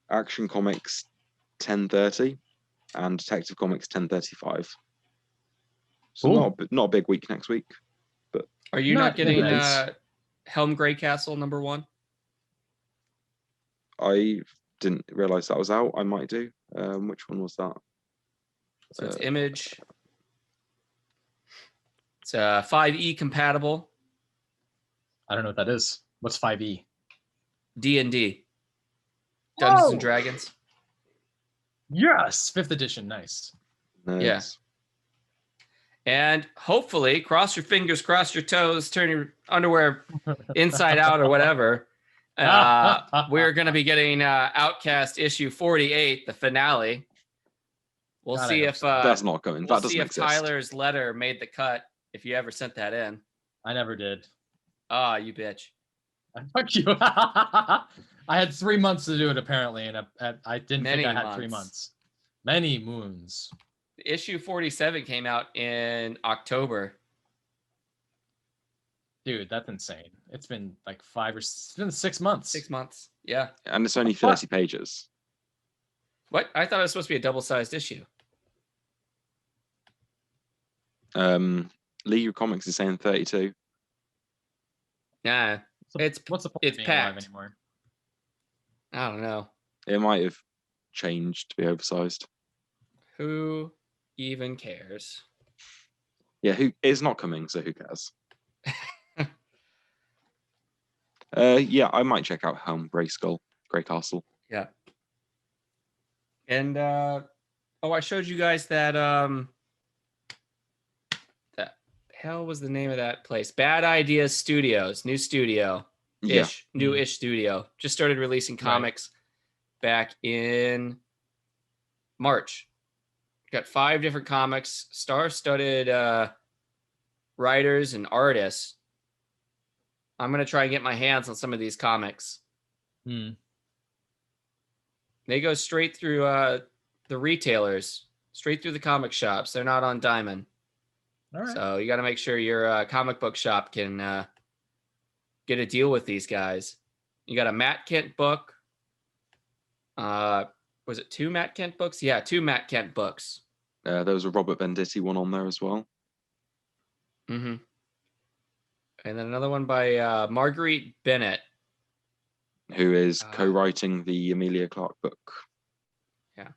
Action Comics 1030 and Detective Comics 1035. So Cool. not a big week next week. Are you Not not getting nice. Helm Grey Castle #1? I didn't realize that was out. I might do. Which one was that? So it's Image. It's 5e compatible. I don't know what that is. What's 5e? D&D. Dungeons Whoa! and Dragons. Yes, 5th edition. Nice. Yeah. And hopefully, cross your fingers, cross your toes, turn your underwear inside out or whatever. We're going to be getting Outcast issue 48, the finale. We'll God, see I if hope That's not going. we'll That doesn't see if exist. Tyler's letter made the cut. If you ever sent that in. I never did. Ah, you bitch. Fuck you. I had 3 months to do it apparently, and I didn't Many think I had 3 months. months. Many moons. Issue 47 came out in October. Dude, that's insane. It's been like 6 months. 6 months. Yeah. And it's only 30 pages. What? I thought it was supposed to be a double-sized issue. League of Comics is saying 32. Nah. What's the point it's of being alive packed. anymore? I don't know. It might have changed to be oversized. Who even cares? Yeah, it's not coming, so who cares? Yeah, I might check out Helm, Grey Castle. Yeah. And I showed you guys that that hell was the name of that place? Bad Ideas Studios, new studio. New-ish studio. Just started releasing comics back in March. Got 5 different comics, star-studded writers and artists. I'm going to try and get my hands on some of these comics. They go straight through the retailers, straight through the comic shops. They're not on Diamond. All right. So you got to make sure your comic book shop can get a deal with these guys. You got a Matt Kent book. Was it 2 Matt Kent books? Yeah, 2 Matt Kent books. There was a Robert Venditti one on there as well. Mm-hmm. And then another one by Marguerite Bennett, who is co-writing the Emilia Clarke book. Yeah.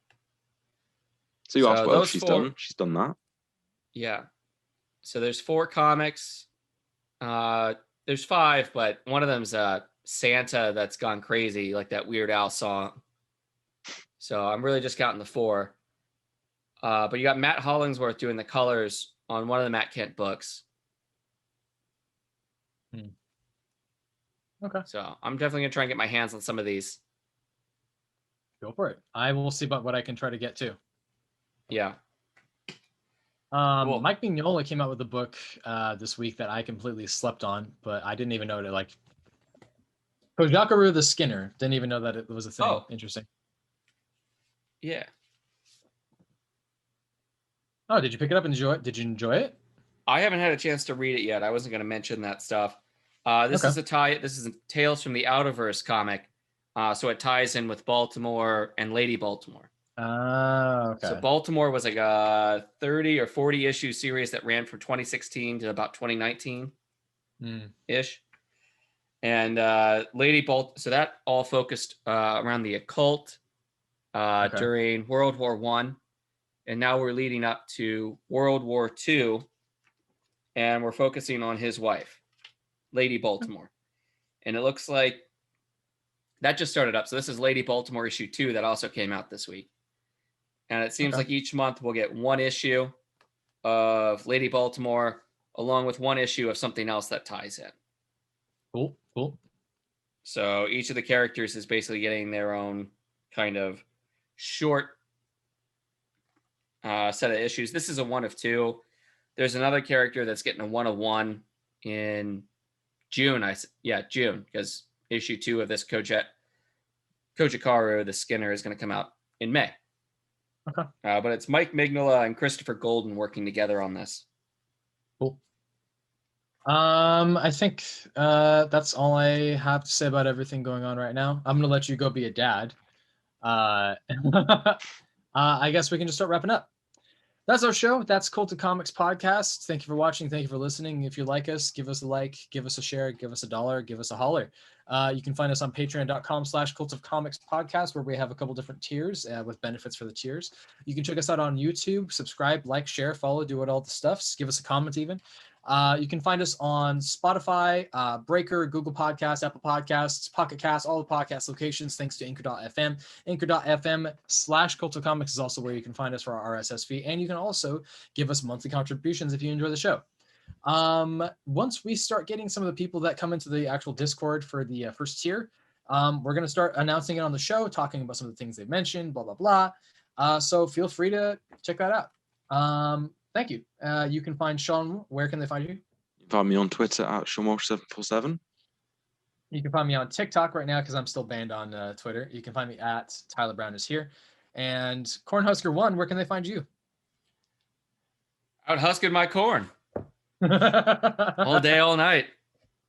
So you asked what else she's done. She's done that. Yeah. So there's 4 comics. There's 5, but one of them's Santa that's gone crazy, like that Weird Al song. So I'm really just counting the 4. But you got Matt Hollingsworth doing the colors on one of the Matt Kent books. Okay. So I'm definitely going to try and get my hands on some of these. Go for it. I will see about what I can try to get to. Yeah. Cool. Mike Mignola came out with a book this week that I completely slept on, but I didn't even know it. Like Kojakaru the Skinner. Didn't even know that it was a thing. Oh. Interesting. Yeah. Oh, did you pick it up and enjoy it? Did you enjoy it? I haven't had a chance to read it yet. I wasn't going to mention that stuff. This is a Tales from the Outerverse comic. So it ties in with Baltimore and Lady Baltimore. Okay. So Baltimore was like a 30 or 40 issue series that ran from 2016 to about 2019 ish. And Lady Baltimore, so that all focused around the occult during World War I. And now we're leading up to World War II. And we're focusing on his wife, Lady Baltimore. And it looks like that just started up. So this is Lady Baltimore issue 2 that also came out this week. And it seems like each month we'll get 1 issue of Lady Baltimore along with 1 issue of something else that ties in. Cool. So each of the characters is basically getting their own kind of short set of issues. This is a 1 of 2. There's another character that's getting a 1 of 1 in June. June, because issue 2 of this Kojakaru, the Skinner, is going to come out in May. Okay. But it's Mike Mignola and Christopher Golden working together on this. Cool. I think that's all I have to say about everything going on right now. I'm going to let you go be a dad. I guess we can just start wrapping up. That's our show. That's Cult of Comics Podcast. Thank you for watching. Thank you for listening. If you like us, give us a like, give us a share, give us $1, give us a holler. You can find us on patreon.com/Cult of Comics Podcast, where we have a couple different tiers with benefits for the tiers. You can check us out on YouTube, subscribe, like, share, follow, do all the stuffs. Give us a comment even. You can find us on Spotify, Breaker, Google Podcasts, Apple Podcasts, Pocket Casts, all the podcast locations, thanks to Anchor.fm. Anchor.fm/Cult of Comics is also where you can find us for our RSS feed. And you can also give us monthly contributions if you enjoy the show. Once we start getting some of the people that come into the actual Discord for the first tier, we're going to start announcing it on the show, talking about some of the things they've mentioned, blah, blah, blah. So feel free to check that out. Thank you. You can find Sean. Where can they find you? Find me on Twitter at SeanWalsh747. You can find me on TikTok right now because I'm still banned on Twitter. You can find me at Tyler Brown is here. And Cornhusker1, where can they find you? Out husking my corn. All day, all night.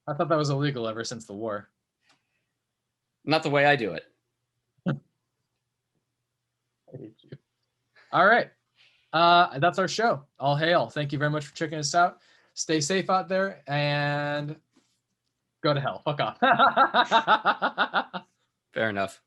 I thought that was illegal ever since the war. Not the way I do it. I hate you. All right. That's our show. All hail. Thank you very much for checking us out. Stay safe out there and go to hell. Fuck off. Fair enough.